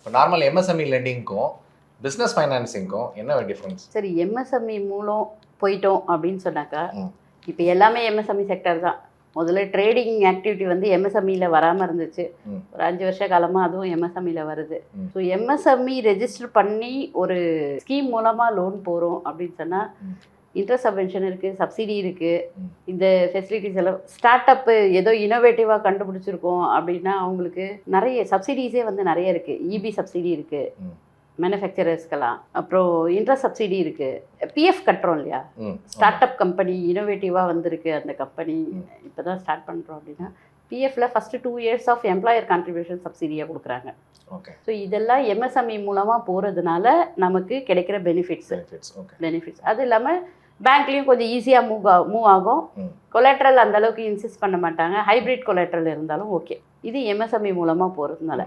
இப்போ normal MSME லெண்டிங்க்கும் business ஃபைனான்சிங்க்கும் என்ன difference? சரி, எம்எஸ்எம்இ மூலம் போயிட்டோம் அப்படின்னு சொன்னாக்கா இப்போ எல்லாமே எம்எஸ்எம்இ செக்டர் தான். முதல்ல ட்ரேடிங் ஆக்டிவிட்டி வந்து எம்எஸ்எம்இயில் வராமல் இருந்துச்சு. ஒரு 5 வருஷ காலமாக அதுவும் எம்எஸ்எம்இயில் வருது. ஸோ எம்எஸ்எம்இ ரெஜிஸ்டர் பண்ணி ஒரு ஸ்கீம் மூலமாக லோன் போகிறோம் அப்படின்னு சொன்னால் இன்ட்ரெஸ்ட் சப்வென்ஷன் இருக்குது, சப்சிடி இருக்குது. இந்த ஃபெசிலிட்டிஸ் எல்லாம் ஸ்டார்ட் அப்பு ஏதோ இனோவேட்டிவாக கண்டுபிடிச்சிருக்கோம் அப்படின்னா அவங்களுக்கு நிறைய சப்சிடிஸே வந்து நிறைய இருக்குது. இபி சப்சிடி இருக்குது மேனுஃபேக்சரர்ஸ்க்கெல்லாம். அப்புறம் இன்ட்ரெஸ்ட் சப்சிடி இருக்குது. பிஎஃப் கட்டுறோம் இல்லையா, ஸ்டார்ட் அப் கம்பெனி இனோவேட்டிவாக வந்திருக்கு அந்த கம்பெனி இப்போ தான் ஸ்டார்ட் பண்ணுறோம் அப்படின்னா பிஎஃப்ல first 2 years of employer contribution சப்சிடியாக கொடுக்குறாங்க. ஸோ இதெல்லாம் எம்எஸ்எம்இ மூலமாக போகிறதுனால நமக்கு கிடைக்கிற பெனிஃபிட்ஸ். அது இல்லாமல் பேங்க்லேயும் கொஞ்சம் ஈஸியாக மூவ் ஆகும். கொலேட்ரல் அந்தளவுக்கு இன்சிஸ்ட் பண்ண மாட்டாங்க. ஹைப்ரிட் கொலேட்ரல் இருந்தாலும் ஓகே. இது எம்எஸ்எம்இ மூலமாக போகிறதுனால.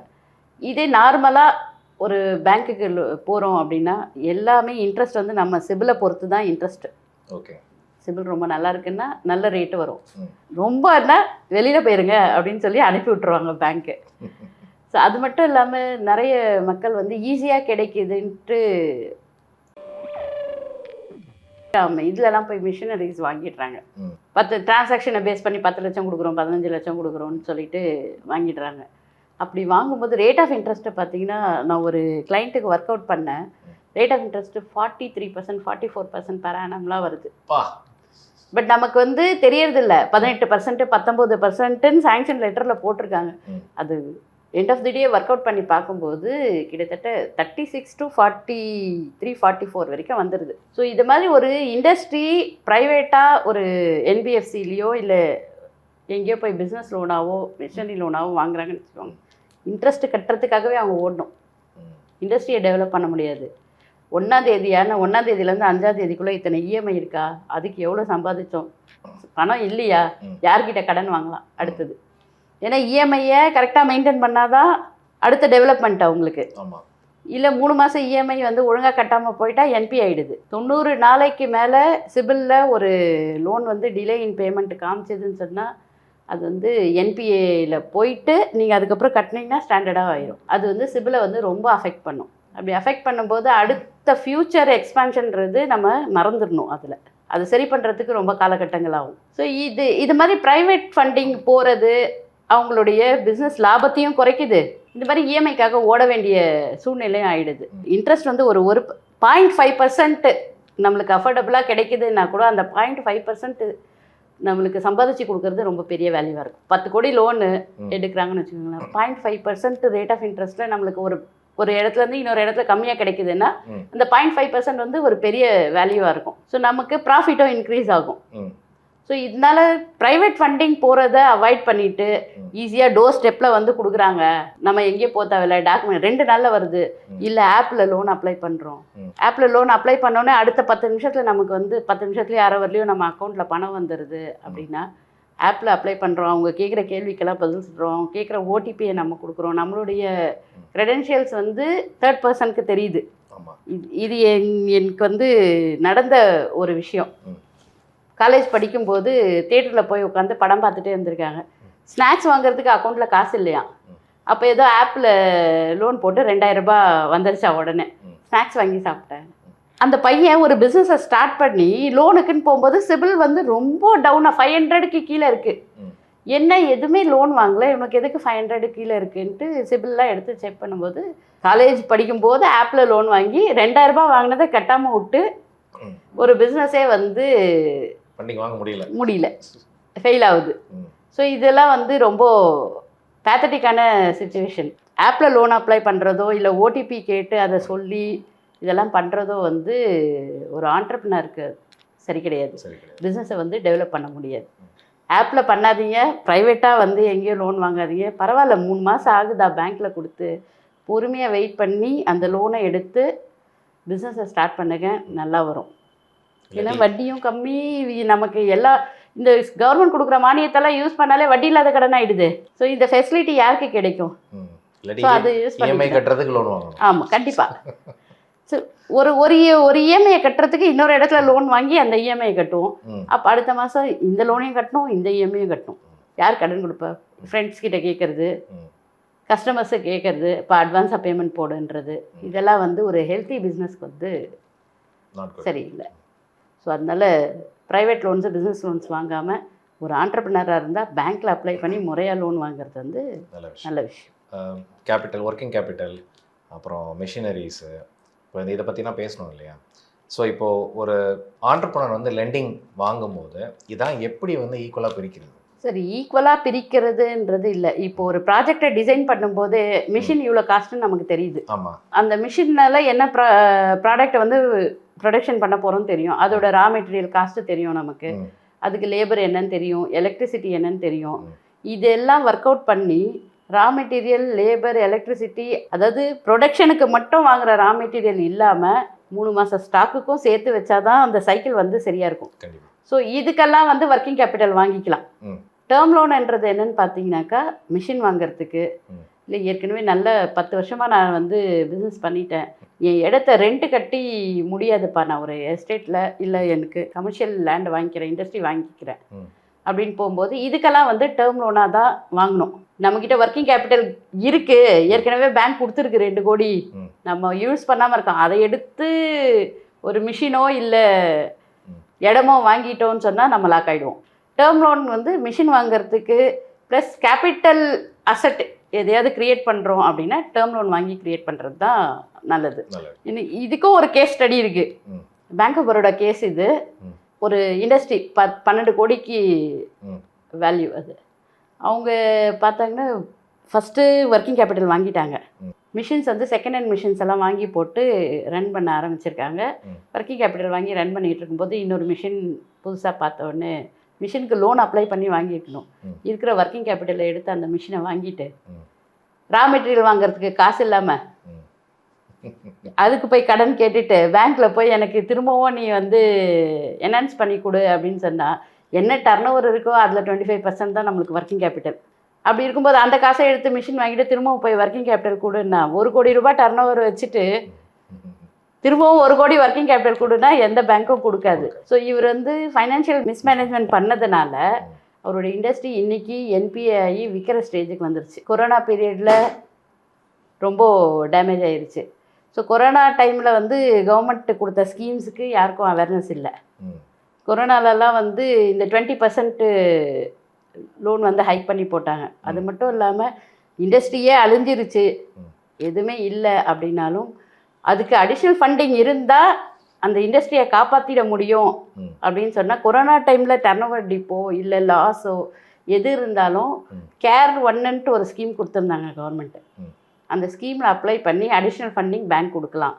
இதே நார்மலாக ஒரு பேங்க்குக்கு போகிறோம் அப்படின்னா எல்லாமே இன்ட்ரெஸ்ட் வந்து நம்ம சிபிலை பொறுத்து தான் இன்ட்ரெஸ்ட்டு. ஓகே, சிபில் ரொம்ப நல்லா இருக்குன்னா நல்ல ரேட்டு வரும். ரொம்பன்னா வெளியில் போயிருங்க அப்படின்னு சொல்லி அனுப்பி விட்ருவாங்க பேங்க்கு. ஸோ அது மட்டும் இல்லாமல் நிறைய மக்கள் வந்து ஈஸியாக கிடைக்குதுன்ட்டு இதுலலாம் போய் மிஷினரிஸ் வாங்கிடுறாங்க. 10 டிரான்சாக்ஷனை பேஸ் பண்ணி 10 லட்சம் கொடுக்குறோம், 15 லட்சம் கொடுக்குறோன்னு சொல்லிட்டு வாங்கிடுறாங்க. அப்படி வாங்கும்போது ரேட் ஆஃப் இன்ட்ரெஸ்ட்டை பார்த்தீங்கன்னா, நான் ஒரு கிளைண்ட்டுக்கு ஒர்க் அவுட் பண்ணேன். ரேட் ஆஃப் இன்ட்ரெஸ்ட்டு 43%, 44% per annumலாம் வருது. பட் நமக்கு வந்து தெரியறதில்ல. 18%, 19%ன்னு சாங்ஷன் லெட்டரில் போட்டிருக்காங்க. அது end of the day work out பண்ணி பார்க்கும்போது கிட்டத்தட்ட 36 to 43, 44 வரைக்கும் வந்துடுது. ஸோ இது மாதிரி ஒரு இண்டஸ்ட்ரி ப்ரைவேட்டாக ஒரு என்பிஎஃப்சிலேயோ இல்லை எங்கேயோ போய் பிஸ்னஸ் லோனாவோ மிஷனரி லோனாவோ வாங்குறாங்கன்னு வச்சுக்கோங்க, இன்ட்ரெஸ்ட் கட்டுறதுக்காகவே அவங்க ஓடணும். இண்டஸ்ட்ரியை டெவலப் பண்ண முடியாது. 1ஆம் தேதியான 1ஆம் தேதியிலேருந்து 5ஆம் தேதிக்குள்ளே இத்தனை இஎம்ஐ இருக்கா, அதுக்கு எவ்வளோ சம்பாதிச்சோம், பணம் இல்லையா, யார்கிட்ட கடன் வாங்கலாம் அடுத்தது. ஏன்னா இஎம்ஐயை கரெக்டாக மெயின்டைன் பண்ணாதான் அடுத்த டெவலப்மெண்ட் அவங்களுக்கு. இல்லை 3 மாதம் இஎம்ஐ வந்து ஒழுங்காக கட்டாமல் போயிட்டா என்பி ஆகிடுது. 90 நாளைக்கு மேலே சிபிலில் ஒரு லோன் வந்து டிலே இன் பேமெண்ட் காமிச்சதுன்னு சொன்னால் அது வந்து என்பிஏயில் போயிட்டு நீங்கள் அதுக்கப்புறம் கட்டினீங்கன்னா ஸ்டாண்டர்டாக ஆயிரும். அது வந்து சிபிலை வந்து ரொம்ப அஃபெக்ட் பண்ணும். அப்படி அஃபெக்ட் பண்ணும்போது அடுத்த ஃப்யூச்சர் எக்ஸ்பான்ஷன்றது நம்ம மறந்துடணும். அதில் அது சரி பண்ணுறதுக்கு ரொம்ப காலகட்டங்கள் ஆகும். ஸோ இது மாதிரி ப்ரைவேட் ஃபண்டிங் போகிறது அவங்களுடைய பிஸ்னஸ் லாபத்தையும் குறைக்குது. இந்த மாதிரி இஎம்ஐக்காக ஓட வேண்டிய சூழ்நிலையும் ஆகிடுது. இன்ட்ரெஸ்ட் வந்து ஒரு 0.5% நம்மளுக்கு அஃபோர்டபுளாக கிடைக்குதுன்னா கூட அந்த 0.5% நம்மளுக்கு சம்பாதிச்சு கொடுக்கறது ரொம்ப பெரிய வேல்யூவாக இருக்கும். 10 கோடி லோனு எடுக்கிறாங்கன்னு வச்சுக்கோங்களேன், 0.5% ரேட் ஆஃப் இன்ட்ரெஸ்ட்டில் நம்மளுக்கு ஒரு இடத்துலேருந்து இன்னொரு இடத்துல கம்மியாக கிடைக்குதுன்னா அந்த 0.5% வந்து ஒரு பெரிய வேல்யூவாக இருக்கும். ஸோ நமக்கு ப்ராஃபிட்டும் இன்க்ரீஸ் ஆகும். ஸோ இதனால ப்ரைவேட் ஃபண்டிங் போகிறத அவாய்ட் பண்ணிவிட்டு ஈஸியாக டோர் ஸ்டெப்பில் வந்து கொடுக்குறாங்க. நம்ம எங்கேயோ போத்தாவில்ல, டாக்குமெண்ட் 2 நாளில் வருது. இல்லை ஆப்பில் லோன் அப்ளை பண்ணுறோம். ஆப்பில் லோன் அப்ளை பண்ணோன்னே அடுத்த 10 நிமிஷத்தில் நமக்கு வந்து 10 நிமிஷத்துலேயே 1/2 வரலையும் நம்ம அக்கௌண்ட்டில் பணம் வந்துடுது. அப்படின்னா ஆப்பில் அப்ளை பண்ணுறோம், அவங்க கேட்குற கேள்விக்கெல்லாம் பதில் சொல்கிறோம், அவங்க கேட்குற ஓடிபியை நம்ம கொடுக்குறோம். நம்மளுடைய க்ரெடென்ஷியல்ஸ் வந்து 3rd பர்சனுக்கு தெரியுது. இது எனக்கு வந்து நடந்த ஒரு விஷயம். காலேஜ் படிக்கும்போது தியேட்டரில் போய் உட்காந்து படம் பார்த்துட்டே இருந்திருக்காங்க. ஸ்நாக்ஸ் வாங்குறதுக்கு அக்கௌண்ட்டில் காசு இல்லையா. அப்போ ஏதோ ஆப்பில் லோன் போட்டு 2000 ரூபாய் வந்துருச்சா. உடனே ஸ்நாக்ஸ் வாங்கி சாப்பிட்டேன். அந்த பையன் ஒரு பிஸ்னஸை ஸ்டார்ட் பண்ணி லோனுக்குன்னு போகும்போது சிபில் வந்து ரொம்ப டவுனாக 500க்கு கீழே இருக்குது. என்ன எதுவுமே லோன் வாங்கலை, இவனுக்கு எதுக்கு 500 கீழே இருக்குன்ட்டு சிபில்லாம் எடுத்து செக் பண்ணும்போது காலேஜ் படிக்கும்போது ஆப்பில் லோன் வாங்கி 2000 ரூபாய் வாங்கினதை கட்டாமல் விட்டு ஒரு பிஸ்னஸே வந்து வாங்க முடியல, ஃபெயில் ஆகுது. ஸோ இதெல்லாம் வந்து ரொம்ப பேத்தட்டிக்கான சுச்சுவேஷன். ஆப்பில் லோன் அப்ளை பண்ணுறதோ இல்லை ஓடிபி கேட்டு அதை சொல்லி இதெல்லாம் பண்ணுறதோ வந்து ஒரு ஆண்டர்ப்ரனருக்கு சரி கிடையாது. பிஸ்னஸை வந்து டெவலப் பண்ண முடியாது. ஆப்பில் பண்ணாதீங்க, ப்ரைவேட்டாக வந்து எங்கேயும் லோன் வாங்காதீங்க. பரவாயில்ல, 3 மாதம் ஆகுதா பேங்க்கில் கொடுத்து, பொறுமையாக வெயிட் பண்ணி அந்த லோனை எடுத்து பிஸ்னஸை ஸ்டார்ட் பண்ணுங்க, நல்லா வரும். ஏன்னா வட்டியும் கம்மி. நமக்கு எல்லா இந்த கவர்மெண்ட் கொடுக்குற மானியத்தெல்லாம் யூஸ் பண்ணாலே வட்டி இல்லாத கடன் ஆகிடுது. ஸோ இந்த ஃபெசிலிட்டி யாருக்கு கிடைக்கும்? ஸோ அது யூஸ் பண்ணி கட்டுறதுக்கு லோன் வாங்கணும். ஆமாம், கண்டிப்பாக. ஸோ ஒரு இஎம்ஐயை கட்டுறதுக்கு இன்னொரு இடத்துல லோன் வாங்கி அந்த இஎம்ஐயை கட்டுவோம். அப்போ அடுத்த மாதம் இந்த லோனையும் கட்டணும், இந்த இஎம்ஐயும் கட்டணும். யார் கடன் கொடுப்பா? ஃப்ரெண்ட்ஸ் கிட்ட கேட்குறது, கஸ்டமர்ஸை கேட்குறது, இப்போ அட்வான்ஸாக பேமெண்ட் போடுன்றது, இதெல்லாம் வந்து ஒரு ஹெல்த்தி பிஸ்னஸ்க்கு வந்து சரியில்லை. ஸோ அதனால் ப்ரைவேட் லோன்ஸு பிஸ்னஸ் லோன்ஸ் வாங்காமல் ஒரு ஆண்டர்ப்ரினராக இருந்தால் பேங்க்கில் அப்ளை பண்ணி முறையாக லோன் வாங்குறது வந்து நல்ல விஷயம். கேபிட்டல், ஒர்க்கிங் கேபிட்டல், அப்புறம் மெஷினரிஸு, இப்போ இதை பற்றினா பேசணும் இல்லையா? ஸோ இப்போது ஒரு ஆண்டர்ப்ரினர் வந்து லெண்டிங் வாங்கும்போது இதான் எப்படி வந்து ஈக்குவலாக பிரிக்கிறது? சரி, ஈக்குவலாக பிரிக்கிறதுன்றது இல்லை. இப்போ ஒரு ப்ராஜெக்டை டிசைன் பண்ணும்போது மிஷின் இவ்வளோ காஸ்ட்டுன்னு நமக்கு தெரியுது. ஆமாம். அந்த மிஷினால் என்ன ப்ராடக்டை வந்து ப்ரொடக்ஷன் பண்ண போகிறோம்னு தெரியும். அதோட ரா மெட்டீரியல் காஸ்ட்டு தெரியும் நமக்கு. அதுக்கு லேபர் என்னன்னு தெரியும், எலக்ட்ரிசிட்டி என்னன்னு தெரியும். இதெல்லாம் ஒர்க் அவுட் பண்ணி ரா மெட்டீரியல், லேபர், எலக்ட்ரிசிட்டி, அதாவது ப்ரொடக்ஷனுக்கு மட்டும் வாங்குகிற ரா மெட்டீரியல் இல்லாமல் 3 மாதம் ஸ்டாக்குக்கும் சேர்த்து வச்சாதான் அந்த சைக்கிள் வந்து சரியாக இருக்கும். ஸோ இதுக்கெல்லாம் வந்து ஒர்க்கிங் கேபிட்டல் வாங்கிக்கலாம். டேர்ம் லோன்ன்றது என்னன்னு பார்த்தீங்கன்னாக்கா, மிஷின் வாங்குறதுக்கு, இல்லை ஏற்கனவே நல்ல 10 வருஷமாக நான் வந்து பிஸ்னஸ் பண்ணிட்டேன், என் இடத்த ரெண்ட்டு கட்டி முடியாதுப்பா, நான் ஒரு எஸ்டேட்டில் இல்லை எனக்கு கமர்ஷியல் லேண்ட் வாங்கிக்கிறேன், இண்டஸ்ட்ரி வாங்கிக்கிறேன் அப்படின்னு போகும்போது இதுக்கெல்லாம் வந்து டேர்ம் லோனாக தான் வாங்கணும். நம்மக்கிட்ட ஒர்க்கிங் கேபிட்டல் இருக்குது, ஏற்கனவே பேங்க் கொடுத்துருக்கு 2 கோடி, நம்ம யூஸ் பண்ணாமல் இருக்கோம், அதை எடுத்து ஒரு மிஷினோ இல்லை இடமோ வாங்கிட்டோன்னு சொன்னால் நம்ம லாக் ஆகிடுவோம். டேர்ம் லோன் வந்து மிஷின் வாங்குறதுக்கு ப்ளஸ் கேபிட்டல் அசட் எதையாவது க்ரியேட் பண்ணுறோம் அப்படின்னா டேர்ம் லோன் வாங்கி க்ரியேட் பண்ணுறது தான் நல்லது. இன்னும் இதுக்கும் ஒரு கேஸ் ஸ்டடி இருக்குது. பேங்க் ஆஃப் பரோடா கேஸ் இது. ஒரு இண்டஸ்ட்ரி 12 கோடிக்கு வேல்யூ. அது அவங்க பார்த்தாங்கன்னா ஃபஸ்ட்டு ஒர்க்கிங் கேபிட்டல் வாங்கிட்டாங்க. மிஷின்ஸ் வந்து செகண்ட் ஹேண்ட் மிஷின்ஸ் எல்லாம் வாங்கி போட்டு ரன் பண்ண ஆரம்பிச்சிருக்காங்க. ஒர்க்கிங் கேபிட்டல் வாங்கி ரன் பண்ணிகிட்டு இருக்கும்போது இன்னொரு மிஷின் புதுசாக பார்த்த உடனே மிஷினுக்கு லோன் அப்ளை பண்ணி வாங்கியிருக்கணும். இருக்கிற ஒர்க்கிங் கேபிட்டலை எடுத்து அந்த மிஷினை வாங்கிட்டு ரா மெட்டீரியல் வாங்குறதுக்கு காசு இல்லாமல் அதுக்கு போய் கடன் கேட்டுட்டு பேங்க்கில் போய் எனக்கு திரும்பவும் நீ வந்து என்ஹான்ஸ் பண்ணி கொடு அப்படின்னு சொன்னால் என்ன டர்ன் ஓவர் இருக்கோ அதில் 25% தான் நம்மளுக்கு ஒர்க்கிங் கேபிட்டல். அப்படி இருக்கும்போது அந்த காசை எடுத்து மிஷின் வாங்கிட்டு திரும்பவும் போய் ஒர்க்கிங் கேபிட்டல் கொடுன்னா 1 கோடி ரூபாய் டர்ன் ஓவர் வச்சுட்டு திரும்பவும் 1 கோடி ஒர்க்கிங் கேபிட்டல் கொடுன்னா எந்த பேங்க்கும் கொடுக்காது. ஸோ இவர் வந்து ஃபைனான்ஷியல் மிஸ்மேனேஜ்மெண்ட் பண்ணதுனால அவரோட இண்டஸ்ட்ரி இன்றைக்கி என்பிஏ ஆகி விற்கிற ஸ்டேஜுக்கு வந்துருச்சு. கொரோனா பீரியடில் ரொம்ப டேமேஜ் ஆயிடுச்சு. ஸோ கொரோனா டைமில் வந்து கவர்மெண்ட் கொடுத்த ஸ்கீம்ஸுக்கு யாருக்கும் அவேர்னஸ் இல்லை. கொரோனாலலாம் வந்து இந்த 20% லோன் வந்து ஹைக் பண்ணி போட்டாங்க. அது மட்டும் இல்லாமல் இண்டஸ்ட்ரியே அழிஞ்சிருச்சு, எதுவுமே இல்லை அப்படின்னாலும் அதுக்கு அடிஷ்னல் ஃபண்டிங் இருந்தால் அந்த இண்டஸ்ட்ரியை காப்பாற்றிட முடியும் அப்படின்னு சொன்னால் கொரோனா டைமில் டர்ன் ஓவர் டிப்போ இல்லை லாஸோ எது இருந்தாலும் கேர் 1ன்ட்டு ஒரு ஸ்கீம் கொடுத்துருந்தாங்க கவர்மெண்ட்டு. அந்த ஸ்கீமில் அப்ளை பண்ணி அடிஷ்னல் ஃபண்டிங் பேங்க் கொடுக்கலாம்.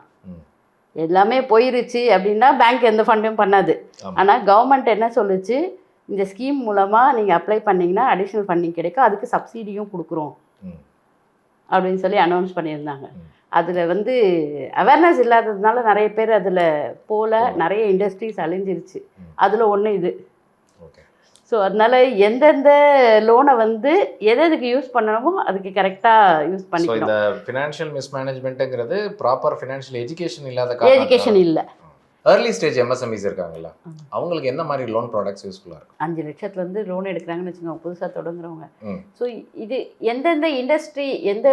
எல்லாமே போயிருச்சு அப்படின்னா பேங்க் எந்த ஃபண்டும் பண்ணாது. ஆனால் கவர்மெண்ட் என்ன சொல்லுச்சு, இந்த ஸ்கீம் மூலமாக நீங்கள் அப்ளை பண்ணிங்கன்னா அடிஷ்னல் ஃபண்டிங் கிடைக்கும், அதுக்கு சப்சிடியும் கொடுக்குறோம் அப்படின்னு சொல்லி அனௌன்ஸ் பண்ணியிருந்தாங்க. அதில் வந்து அவேர்னஸ் இல்லாததுனால நிறைய பேர் அதில் போல நிறைய இண்டஸ்ட்ரீஸ் அழிஞ்சிருச்சு. அதில் ஒன்று இது. ஸோ அதனால் எந்தெந்த லோனை வந்து எதுக்கு யூஸ் பண்ணணுமோ அதுக்கு கரெக்டாக யூஸ் பண்ணிக்கணும். இந்த ஃபினான்ஷியல் மிஸ்மேனேஜ்மெண்ட்டுங்கிறது ப்ராப்பர் ஃபினான்ஷியல் எஜுகேஷன் இல்லாத எஜுகேஷன் இல்லை. ஏர்லி ஸ்டேஜ் எம்எஸ்எம்இஸ் இருக்காங்கல்ல, அவங்களுக்கு என்ன மாதிரி லோன் ப்ராடக்ட்ஸ் யூஸ்ஃபுல்லாக இருக்கும்? 5 லட்சத்துலேருந்து லோன் எடுக்கிறாங்கன்னு வச்சுக்கோங்க, புதுசாக தொடங்குறவங்க. ஸோ இது எந்தெந்த இண்டஸ்ட்ரி எந்த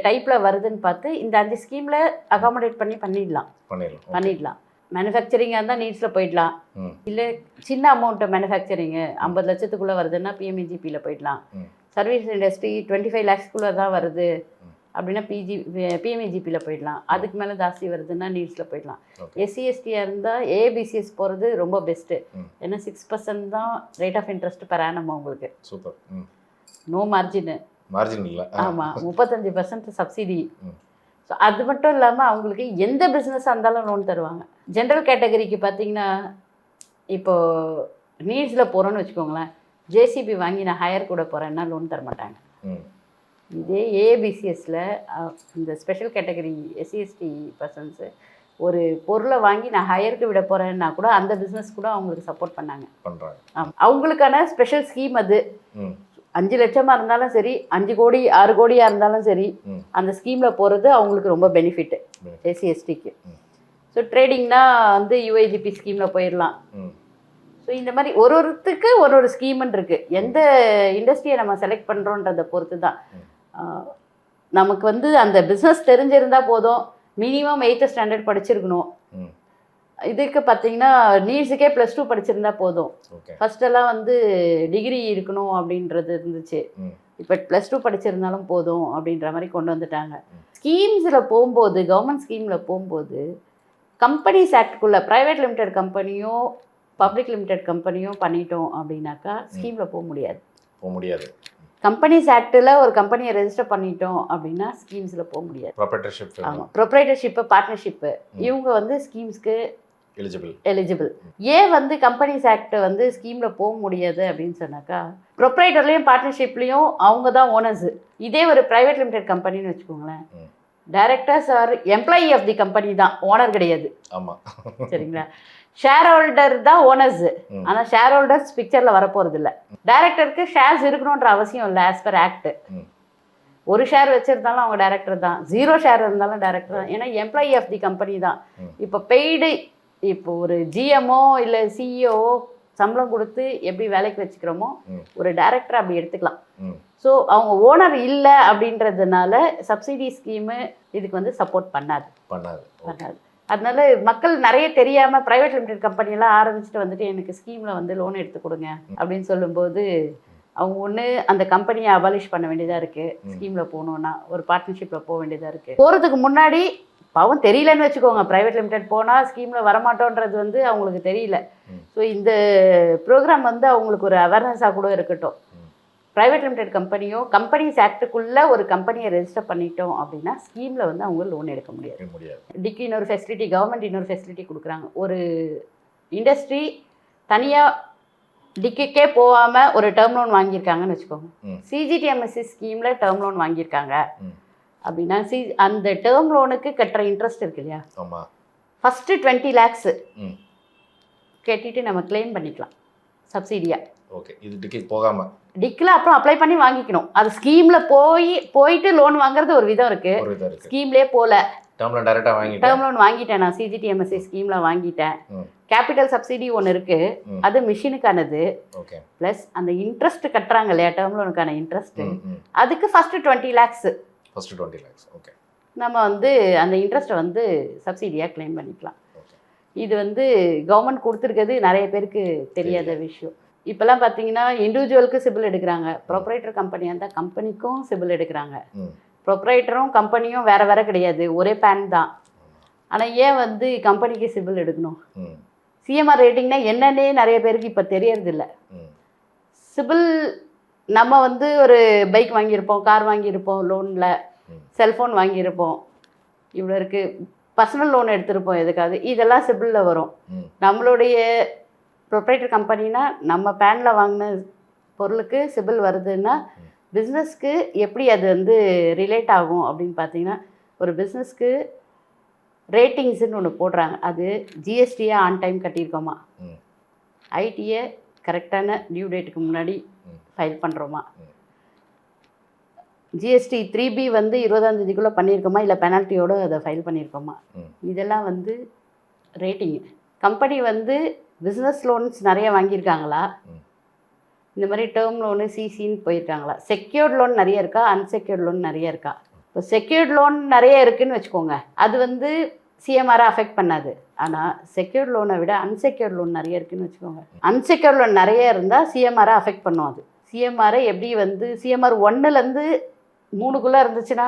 டைப்பில் வருதுன்னு பார்த்து இந்த 5 ஸ்கீமில் அகாமடேட் பண்ணிடலாம். மேனுஃபேக்சரிங்காக இருந்தால் நீட்ஸில் போயிடலாம், இல்லை சின்ன அமௌண்ட்டு மேனுஃபேக்சரிங்கு 50 லட்சத்துக்குள்ளே வருதுன்னா பிஎம்இஜிபியில் போயிடலாம். சர்வீஸ் இண்டஸ்ட்ரி 25 lakhsக்குள்ளே தான் வருது அப்படின்னா பிஎம்இஜிபியில் போயிடலாம். அதுக்கு மேலே ஜாஸ்தி வருதுன்னா நீட்ஸில் போயிடலாம். எஸ்சிஎஸ்டியாக இருந்தால் ஏபிசிஎஸ் போகிறது ரொம்ப பெஸ்ட்டு. ஏன்னா 6% தான் rate of interest per annum உங்களுக்கு. சூப்பர். நோ மார்ஜின் இல்லை. ஆமாம், 35% சப்சிடி. ஸோ அது மட்டும் இல்லாமல் அவங்களுக்கு எந்த பிஸ்னஸாக இருந்தாலும் லோன் தருவாங்க. ஜென்ரல் கேட்டகரிக்கு பார்த்தீங்கன்னா இப்போது நீட்ஸில் போகிறோன்னு வச்சுக்கோங்களேன், ஜேசிபி வாங்கி நான் ஹையர் கூட போகிறேன்னா லோன் தர மாட்டாங்க. இதே ஏபிசிஎஸ்ல இந்த ஸ்பெஷல் கேட்டகரி எஸ்சிஎஸ்டி பர்சன்ஸு ஒரு பொருளை வாங்கி நான் ஹையருக்கு விட போகிறேன்னா கூட அந்த பிஸ்னஸ் கூட அவங்களுக்கு சப்போர்ட் பண்ணுறாங்க. அவங்களுக்கான ஸ்பெஷல் ஸ்கீம் அது. 5 லட்சமாக இருந்தாலும் சரி, 5 கோடி 6 கோடியாக இருந்தாலும் சரி, அந்த ஸ்கீமில் போகிறது அவங்களுக்கு ரொம்ப பெனிஃபிட்டு எஸ்சிஎஸ்டிக்கு. ஸோ ட்ரேடிங்னா வந்து யூஐஜிபி ஸ்கீமில் போயிடலாம். ஸோ இந்த மாதிரி ஒருத்துக்கு ஒரு ஸ்கீம்னு இருக்குது. எந்த இண்டஸ்ட்ரியை நம்ம செலக்ட் பண்ணுறோன்றதை பொறுத்து தான். நமக்கு வந்து அந்த பிஸ்னஸ் தெரிஞ்சிருந்தா போதும், மினிமம் 8th ஸ்டாண்டர்ட் படிச்சிருக்கணும். ம். இதுக்கு பார்த்தீங்கன்னா நீட்ஸுக்கே +2 படிச்சிருந்தா போதும். ஓகே. ஃபர்ஸ்டெல்லாம் வந்து டிகிரி இருக்கணும் அப்படின்றது இருந்துச்சு. ம். இப்போ +2 படிச்சிருந்தாலும் போதும் அப்படின்ற மாதிரி கொண்டு வந்துட்டாங்க. ஸ்கீம்ஸில் போகும்போது, கவர்மெண்ட் ஸ்கீமில் போகும்போது, கம்பெனிஸ் ஆக்டுக்குள்ளே ப்ரைவேட் லிமிடெட் கம்பெனியோ பப்ளிக் லிமிடெட் கம்பெனியோ பண்ணிட்டோம் அப்படின்னாக்கா ஸ்கீமில் போக முடியாது. போக முடியாது. கம்பெனிஸ் ஆக்டில் ஒரு கம்பெனியை ரெஜிஸ்டர் பண்ணிட்டோம் அப்படின்னா ஸ்கீம்ஸில் போக முடியாது. ப்ராப்பர்ட்டர்ஷிப் ஆமாம், ப்ரொப்ரைட்டர்ஷிப்பு, பார்ட்னர்ஷிப்பு இவங்க வந்து ஸ்கீம்ஸ்க்கு எலிஜிபிள். ஏன் வந்து கம்பெனிஸ் ஆக்ட் வந்து ஸ்கீமில் போக முடியாது அப்படின்னு சொன்னாக்கா, ப்ரொப்ரைட்டர்லேயும் பார்ட்னர்ஷிப்லேயும் அவங்க தான் ஓனர்ஸு. இதே ஒரு ப்ரைவேட் லிமிடெட் கம்பெனின்னு வச்சுக்கோங்களேன், directors are employee of the company தான், ஓனர் கிடையாது. ஆமாம், சரிங்களா? ஷேர் ஹோல்டர் தான் ஓனர்ஸு, ஆனால் ஷேர் ஹோல்டர்ஸ் பிக்சரில் வரப்போகிறது இல்லை. டைரக்டருக்கு ஷேர்ஸ் இருக்கணுன்ற அவசியம் இல்லை ஆஸ் பர் ஆக்ட். ஒரு ஷேர் வச்சுருந்தாலும் அவங்க டைரக்டர் தான், 0 ஷேர் இருந்தாலும் டைரக்டர் தான். ஏன்னா எம்ப்ளாயி ஆஃப் தி கம்பெனி தான். இப்போ பெய்டு, இப்போ ஒரு ஜிஎம்ஓ இல்லை சிஇஓ சம்பளம் கொடுத்து எப்படி வேலைக்கு வச்சுக்கிறோமோ ஒரு டைரக்டர் அப்படி எடுத்துக்கலாம். ஸோ அவங்க ஓனர் இல்லை அப்படின்றதுனால சப்சிடி ஸ்கீமு இதுக்கு வந்து சப்போர்ட் பண்ணாது. அதனால மக்கள் நிறைய தெரியாமல் ப்ரைவேட் லிமிடெட் கம்பெனியெல்லாம் ஆரம்பிச்சுட்டு வந்துட்டு எனக்கு ஸ்கீமில் வந்து லோன் எடுத்து கொடுங்க அப்படின்னு சொல்லும்போது அவங்க ஒன்று அந்த கம்பெனியை அபாலிஷ் பண்ண வேண்டியதாக இருக்குது. ஸ்கீமில் போகணுன்னா ஒரு பார்ட்னர்ஷிப்பில் போக வேண்டியதாக இருக்குது. போகிறதுக்கு முன்னாடி பாவம் தெரியலன்னு வச்சுக்கோங்க, ப்ரைவேட் லிமிடெட் போனால் ஸ்கீமில் வரமாட்டோன்றது வந்து அவங்களுக்கு தெரியல. ஸோ இந்த ப்ரோக்ராம் வந்து அவங்களுக்கு ஒரு அவேர்னஸாக கூட இருக்கட்டும். ப்ரைவேட் லிமிடெட் கம்பெனியோ கம்பெனிஸ் ஆக்டுக்குள்ளே ஒரு கம்பெனியை ரெஜிஸ்டர் பண்ணிட்டோம் அப்படின்னா ஸ்கீமில் வந்து அவங்க லோன் எடுக்க முடியாது. டிக்கு இன்னொரு ஃபெசிலிட்டி, கவர்மெண்ட் இன்னொரு ஃபெசிலிட்டி கொடுக்குறாங்க. ஒரு இண்டஸ்ட்ரி தனியாக டிக்குக்கே போகாமல் ஒரு டேர்ம் லோன் வாங்கியிருக்காங்கன்னு வச்சுக்கோங்க, சிஜிடிஎம்எஸ்சி ஸ்கீமில் டேர்ம் லோன் வாங்கியிருக்காங்க அப்படின்னா அந்த டேர்ம் லோனுக்கு கட்டுற இன்ட்ரெஸ்ட் இருக்கு இல்லையா, ஃபஸ்ட்டு 20 lakhs கட்டிட்டு நம்ம கிளைம் பண்ணிக்கலாம் சப்சிடியா. ஓகே, இது டிக்கு போகாமல் டிக்கில் அப்புறம் அப்ளை பண்ணி வாங்கிக்கணும். அது ஸ்கீமில் போயிட்டு லோன் வாங்குறது ஒரு விதம் இருக்குது. ஸ்கீம்லேயே போகல, டேர்ம் லோன் வாங்கிட்டேன், நான் சிஜிடிஎம்எஸ்சி ஸ்கீமில் வாங்கிட்டேன். கேபிட்டல் சப்சிடி ஒன்று இருக்குது, அது மிஷினுக்கானது. ப்ளஸ் அந்த இன்ட்ரெஸ்ட் கட்டுறாங்க இல்லையா, டேர்ம் லோனுக்கான இன்ட்ரெஸ்ட், அதுக்கு ஃபஸ்ட்டு 20 lakhs ஓகே நம்ம வந்து அந்த இன்ட்ரெஸ்ட்டை வந்து சப்சிடியாக கிளைம் பண்ணிக்கலாம். இது வந்து கவர்மெண்ட் கொடுத்துருக்கிறது நிறைய பேருக்கு தெரியாத விஷயம். இப்போல்லாம் பார்த்தீங்கன்னா இண்டிவிஜுவலுக்கு சிபில் எடுக்கிறாங்க, ப்ரொப்ரைட்டர் கம்பெனியாக இருந்தால் கம்பெனிக்கும் சிபில் எடுக்கிறாங்க. ப்ரொப்ரைட்டரும் கம்பெனியும் வேறு வேறு கிடையாது, ஒரே பேன் தான். ஆனால் ஏன் வந்து கம்பெனிக்கு சிபில் எடுக்கணும்? சிஎம்ஆர் ரேட்டிங்னா என்னன்னே நிறைய பேருக்கு இப்போ தெரியறதில்ல. சிபில் நம்ம வந்து ஒரு பைக் வாங்கியிருப்போம், கார் வாங்கியிருப்போம், லோனில் செல்ஃபோன் வாங்கியிருப்போம், இவ்வளோ இருக்குது, பர்சனல் லோன் எடுத்திருப்போம் எதுக்காவது, இதெல்லாம் சிபிலில் வரும். நம்மளுடைய ப்ரொப்ரைட்டர் கம்பெனினா நம்ம பேனில் வாங்கின பொருளுக்கு சிபில் வருதுன்னா பிஸ்னஸ்க்கு எப்படி அது வந்து ரிலேட் ஆகும் அப்படின்னு பார்த்தீங்கன்னா, ஒரு பிஸ்னஸ்க்கு ரேட்டிங்ஸ்ன்னு ஒன்று போடுறாங்க. அது ஜிஎஸ்டியை ஆன் டைம் கட்டியிருக்கோமா, ஐடியை கரெக்டான டியூ டேட்டுக்கு முன்னாடி ஃபைல் பண்ணுறோமா, ஜிஎஸ்டி 3B வந்து 20ஆம் தேதிக்குள்ளே பண்ணியிருக்கோமா, இல்லை பெனால்ட்டியோடு அதை ஃபைல் பண்ணியிருக்கோமா, இதெல்லாம் வந்து ரேட்டிங்கு. கம்பெனி வந்து பிஸ்னஸ் லோன்ஸ் நிறைய வாங்கியிருக்காங்களா, இந்த மாதிரி டேர்ம் லோனு சிசின்னு போயிருக்காங்களா, செக்யூர்ட் லோன் நிறைய இருக்கா, அன்செக்யூர்ட் லோன் நிறைய இருக்கா. இப்போ செக்யூர்ட் லோன் நிறைய இருக்குதுன்னு வச்சுக்கோங்க, அது வந்து சிஎம்ஆரை அஃபெக்ட் பண்ணாது. ஆனால் செக்யூர்ட் லோனை விட அன்செக்யூர்ட் லோன் நிறைய இருக்குதுன்னு வச்சுக்கோங்க, அன்செக்யூர்ட் லோன் நிறைய இருந்தால் சிஎம்ஆரை அஃபெக்ட் பண்ணும். அது சிஎம்ஆரை எப்படி வந்து சிஎம்ஆர் 1லேருந்து 3க்குள்ளே இருந்துச்சுன்னா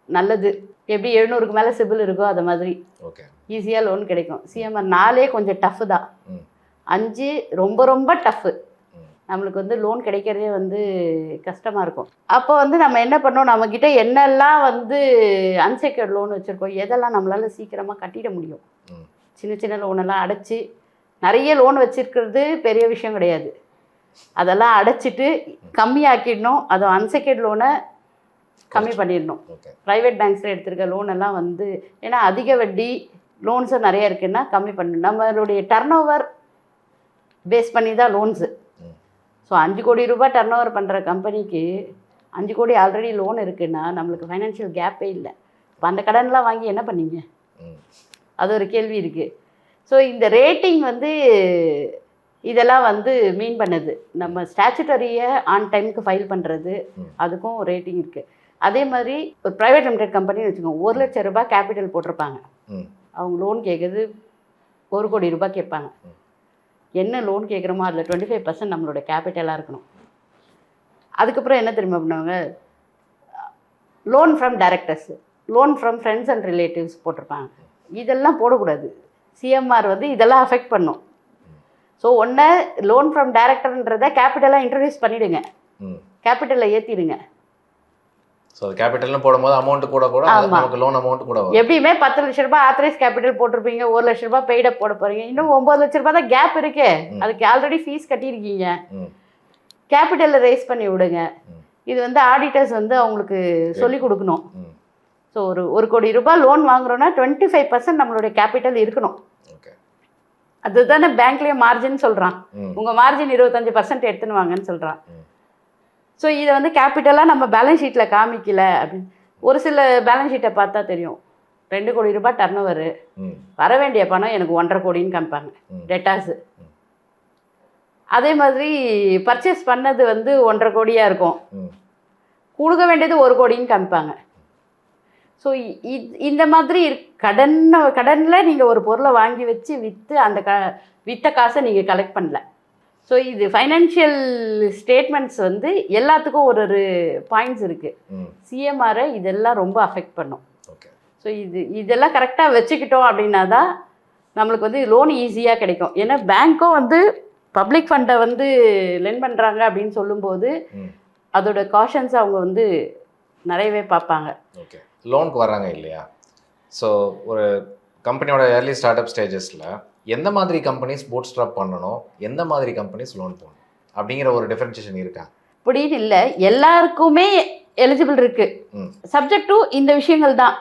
நல்லது, எப்படி 700க்கு மேலே சிபில் இருக்கோ அது மாதிரி ஈஸியாக லோன் கிடைக்கும். சிஎம்ஆர் 4 கொஞ்சம் டஃப்பு தான், 5 ரொம்ப ரொம்ப டஃப்பு. நம்மளுக்கு வந்து லோன் கிடைக்கிறதே வந்து கஷ்டமாக இருக்கும். அப்போ வந்து நம்ம என்ன பண்ணோம், நம்மக்கிட்ட என்னெல்லாம் வந்து அன்செக்யூர்ட் லோன் வச்சுருக்கோம், எதெல்லாம் நம்மளால் சீக்கிரமாக கட்டிட முடியும், சின்ன சின்ன லோனெல்லாம் அடைச்சி, நிறைய லோன் வச்சுருக்கிறது பெரிய விஷயம் கிடையாது, அதெல்லாம் அடைச்சிட்டு கம்மியாக்கிடணும். அது அன்செக்யூர்ட் லோனை கம்மி பண்ணிடணும். ப்ரைவேட் பேங்க்ஸில் எடுத்திருக்க லோன் எல்லாம் வந்து ஏன்னா அதிக வட்டி லோன்ஸும் நிறைய இருக்குன்னா கம்மி பண்ணணும். நம்மளுடைய டர்ன் ஓவர் பேஸ் பண்ணி தான் லோன்ஸு. ஸோ 5 கோடி ரூபாய் டர்ன் ஓவர் பண்ணுற கம்பெனிக்கு 5 கோடி ஆல்ரெடி லோன் இருக்குன்னா நம்மளுக்கு ஃபைனான்ஷியல் கேப்பே இல்லை. இப்போ அந்த கடன்லாம் வாங்கி என்ன பண்ணீங்க, அது ஒரு கேள்வி இருக்குது. ஸோ இந்த ரேட்டிங் வந்து இதெல்லாம் வந்து மீன் பண்ணுது. நம்ம ஸ்டாச்சுட்டரியை ஆன் டைமுக்கு ஃபைல் பண்ணுறது, அதுக்கும் ரேட்டிங் இருக்குது. அதே மாதிரி ஒரு ப்ரைவேட் லிமிடெட் கம்பெனின்னு வச்சுக்கோங்க, 1 லட்சம் ரூபாய் கேபிட்டல் போட்டிருப்பாங்க. ம் அவங்க லோன் கேட்குறது 1 கோடி ரூபாய் கேட்பாங்க. என்ன லோன் கேட்குறோமோ அதில் 25% நம்மளோட கேபிட்டலாக இருக்கணும். அதுக்கப்புறம் என்ன தெரியுமா பண்ணுவாங்க, loan from directors, loan from friends and relatives போட்டிருப்பாங்க. இதெல்லாம் போடக்கூடாது. சிஎம்ஆர் வந்து இதெல்லாம் அஃபெக்ட் பண்ணும். ஸோ ஒன்று லோன் ஃப்ரம் டைரக்டர்ன்றதை கேபிட்டலாக இன்ட்ரடியூஸ் பண்ணிவிடுங்க, கேபிட்டலில் ஏற்றிடுங்க. ஸோ கேபிட்டல்னு போடும்போது அமௌண்ட் கூட கூட நமக்கு லோன் அமௌண்ட் கூட வரும். எப்படியுமே 10 லட்ச ரூபாய் ஆத்தரைஸ் கேபிட்டல் போட்டிருப்பீங்க, 1 லட்ச ரூபாய் பெய்டப் போட போகிறீங்க, இன்னும் 9 லட்ச ரூபாய் தான் கேப் இருக்கே. அதுக்கு ஆல்ரெடி ஃபீஸ் கட்டியிருக்கீங்க. கேபிட்டலில் ரைஸ் பண்ணி விடுங்க. இது வந்து ஆடிட்டர்ஸ் வந்து அவங்களுக்கு சொல்லி கொடுக்கணும். ஸோ ஒரு கோடி ரூபாய் லோன் வாங்குறோன்னா 25% நம்மளுடைய கேபிட்டல் இருக்கணும். அதுதானே பேங்க்லேயே மார்ஜின் சொல்கிறான். உங்கள் மார்ஜின் 25% எடுத்துன்னு வாங்கன்னு சொல்கிறான். ஸோ இதை வந்து கேபிட்டலாக நம்ம பேலன்ஸ் ஷீட்டில் காமிக்கல அப்படின்னு. ஒரு சில பேலன்ஸ் ஷீட்டை பார்த்தா தெரியும், 2 கோடி ரூபாய் டர்ன் ஓவரு, வர வேண்டிய பணம் எனக்கு 1.5 கோடின்னு காமிப்பாங்க டெட்டாஸு. அதே மாதிரி பர்ச்சேஸ் பண்ணது வந்து 1.5 கோடியாக இருக்கும், கொடுக்க வேண்டியது 1 கோடின்னு காமிப்பாங்க. ஸோ இந்த மாதிரி கடனில் நீங்கள் ஒரு பொருளை வாங்கி வச்சு விற்று அந்த விற்ற காசை நீங்கள் கலெக்ட் பண்ணல. ஸோ இது ஃபைனான்ஷியல் ஸ்டேட்மெண்ட்ஸ் வந்து எல்லாத்துக்கும் ஒரு பாயிண்ட்ஸ் இருக்குது. சிஎம்ஆரை இதெல்லாம் ரொம்ப அஃபெக்ட் பண்ணும். ஸோ இதெல்லாம் கரெக்டாக வச்சுக்கிட்டோம் அப்படின்னா தான் நம்மளுக்கு வந்து லோன் ஈஸியாக கிடைக்கும். ஏன்னா பேங்க்கும் வந்து பப்ளிக் ஃபண்டை வந்து லெண்ட் பண்ணுறாங்க அப்படின்னு சொல்லும்போது அதோட காஷன்ஸ் அவங்க வந்து நிறையவே பார்ப்பாங்க. ஓகே, லோனுக்கு வர்றாங்க இல்லையா? ஸோ ஒரு கம்பெனியோட ஏர்லி ஸ்டார்ட் அப் ஸ்டேஜஸில் எந்த மாதிரி கம்பெனிஸ் பூட் ஸ்ட்ராப் பண்ணணும், எந்த மாதிரி கம்பெனிஸ் லோன் போகணும் அப்படிங்கிற ஒரு டிஃபரன்ஷியேஷன் இருக்கா? அப்படின்னு இல்லை, எல்லாருக்குமே எலிஜிபிள் இருக்குது. சப்ஜெக்ட் டு இந்த விஷயங்கள் தான்.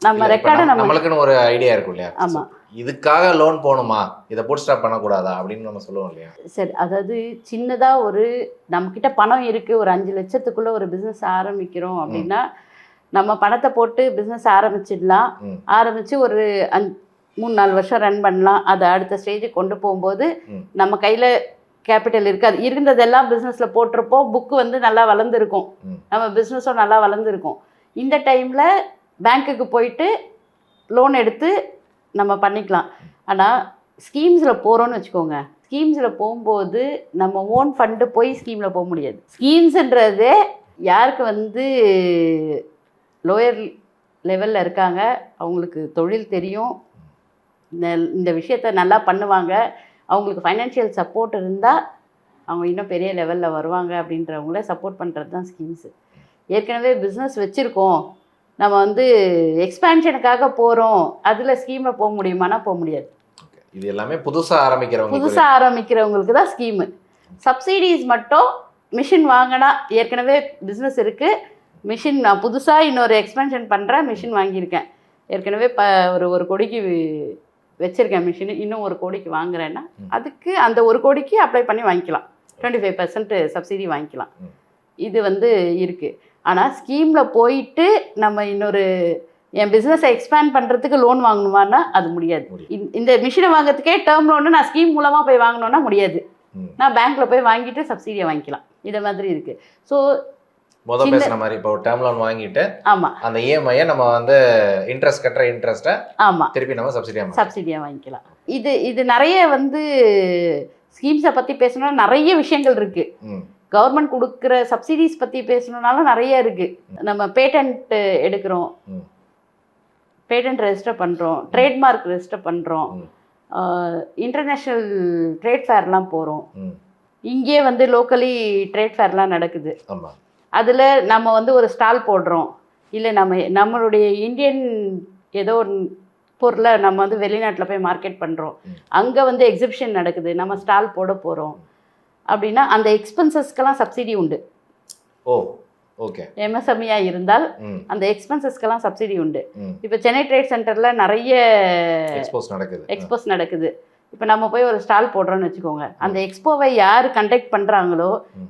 நம்ம ரெக்கார்டை நம்மளுக்குன்னு ஒரு ஐடியா இருக்கும் இல்லையா? ஆமாம், இதுக்காக லோன் போகணுமா, இதை பூட் ஸ்டாப் பண்ணக்கூடாதா அப்படின்னு நம்ம சொல்லுவோம் இல்லையா? சரி, அதாவது சின்னதாக ஒரு நம்மக்கிட்ட பணம் இருக்குது, ஒரு 5 லட்சத்துக்குள்ளே ஒரு பிஸ்னஸ் ஆரம்பிக்கிறோம் அப்படின்னா நம்ம பணத்தை போட்டு பிஸ்னஸ் ஆரம்பிச்சிடலாம். ஆரம்பித்து ஒரு 3-4 வருஷம் ரன் பண்ணலாம். அதை அடுத்த ஸ்டேஜுக்கு கொண்டு போகும்போது நம்ம கையில் கேபிட்டல் இருக்காது. இருந்ததெல்லாம் பிஸ்னஸில் போட்டிருப்போம், புக்கு வந்து நல்லா வளர்ந்துருக்கும், நம்ம பிஸ்னஸும் நல்லா வளர்ந்துருக்கும். இந்த டைமில் பேங்க்குக்கு போயிட்டு லோன் எடுத்து நம்ம பண்ணிக்கலாம். ஆனால் ஸ்கீம்ஸில் போகிறோன்னு வச்சுக்கோங்க, ஸ்கீம்ஸில் போகும்போது நம்ம ஓன் ஃபண்டு போய் ஸ்கீமில் போக முடியாது. ஸ்கீம்ஸுன்றதே யாருக்கு வந்து லோயர் லெவலில் இருக்காங்க, அவங்களுக்கு தொழில் தெரியும், இந்த விஷயத்த நல்லா பண்ணுவாங்க, அவங்களுக்கு ஃபைனான்ஷியல் சப்போர்ட் இருந்தால் அவங்க இன்னும் பெரிய லெவலில் வருவாங்க அப்படின்றவங்கள சப்போர்ட் பண்ணுறது தான் ஸ்கீம்ஸு. ஏற்கனவே பிஸ்னஸ் வச்சுருக்கோம், நம்ம வந்து எக்ஸ்பேன்ஷனுக்காக போகிறோம், அதில் ஸ்கீமில் போக முடியுமானா போக முடியாது. இது எல்லாமே புதுசாக ஆரம்பிக்கிறவங்களுக்கு தான் ஸ்கீமு. சப்சிடிஸ் மட்டும் மிஷின் வாங்கினா, ஏற்கனவே பிஸ்னஸ் இருக்குது, மிஷின் நான் புதுசாக இன்னொரு எக்ஸ்பென்ஷன் பண்ணுறேன், மிஷின் வாங்கியிருக்கேன், ஏற்கனவே ஒரு கோடிக்கு வச்சுருக்கேன் மிஷின், இன்னும் 1 கோடிக்கு வாங்குறேன்னா அதுக்கு அந்த 1 கோடிக்கு அப்ளை பண்ணி வாங்கிக்கலாம், 25% சப்சிடி வாங்கிக்கலாம். இது வந்து இருக்குது. ஆனால் ஸ்கீமில் போயிட்டு நம்ம இன்னொரு என் பிஸ்னஸை எக்ஸ்பேண்ட் பண்ணுறதுக்கு லோன் வாங்கணுமான்னா அது முடியாது. இந்த மிஷினை வாங்குறதுக்கே டேர்ம் லோனு நான் ஸ்கீம் மூலமாக போய் வாங்கணுன்னா முடியாது. நான் பேங்க்கில் போய் வாங்கிட்டு சப்சிடியை வாங்கிக்கலாம். இதை மாதிரி இருக்குது. ஸோ முதல் பேசுன மாதிரி இப்போ டேர்ம் லோன் வாங்கிட்டு ஆமாம் அந்த இஎம்ஐயை நம்ம வந்து இன்ட்ரெஸ்ட் கட்டுற இன்ட்ரெஸ்ட்டை ஆமாம் திருப்பி நம்ம சப்சிடியாக வாங்கிக்கலாம். இது நிறைய வந்து ஸ்கீம்ஸை பற்றி பேசணும்னா நிறைய விஷயங்கள் இருக்குது. கவர்மெண்ட் கொடுக்குற சப்சிடிஸ் பற்றி பேசணுன்னாலும் நிறைய இருக்குது. நம்ம பேட்டன்ட் எடுக்கிறோம், பேட்டன்ட் ரெஜிஸ்டர் பண்ணுறோம், ட்ரேட்மார்க் ரெஜிஸ்டர் பண்ணுறோம், இன்டர்நேஷ்னல் ட்ரேட் ஃபேர்லாம் போகிறோம், இங்கே வந்து லோக்கலி ட்ரேட் ஃபேர்லாம் நடக்குது. அதில் நம்ம வந்து ஒரு ஸ்டால் போடுறோம், இல்லை நம்மளுடைய இந்தியன் ஏதோ ஒரு பொருளை நம்ம வந்து வெளிநாட்டில் போய் மார்க்கெட் பண்ணுறோம், அங்கே வந்து எக்ஸிபிஷன் நடக்குது, நம்ம ஸ்டால் போட போகிறோம் அப்படின்னா அந்த எக்ஸ்பென்சஸ்க்கெல்லாம் சப்சிடி உண்டு. ஓ ஓகே, எம்எஸ்எம்இயாக இருந்தால் அந்த எக்ஸ்பென்சஸ்க்கெல்லாம் சப்சிடி உண்டு. இப்போ சென்னை ட்ரேட் சென்டரில் நிறைய எக்ஸ்போஸ் நடக்குது. இப்போ நம்ம போய் ஒரு ஸ்டால் போடுறோன்னு வச்சுக்கோங்க, அந்த எக்ஸ்போவை யார் கண்டக்ட் பண்ணுறாங்களோ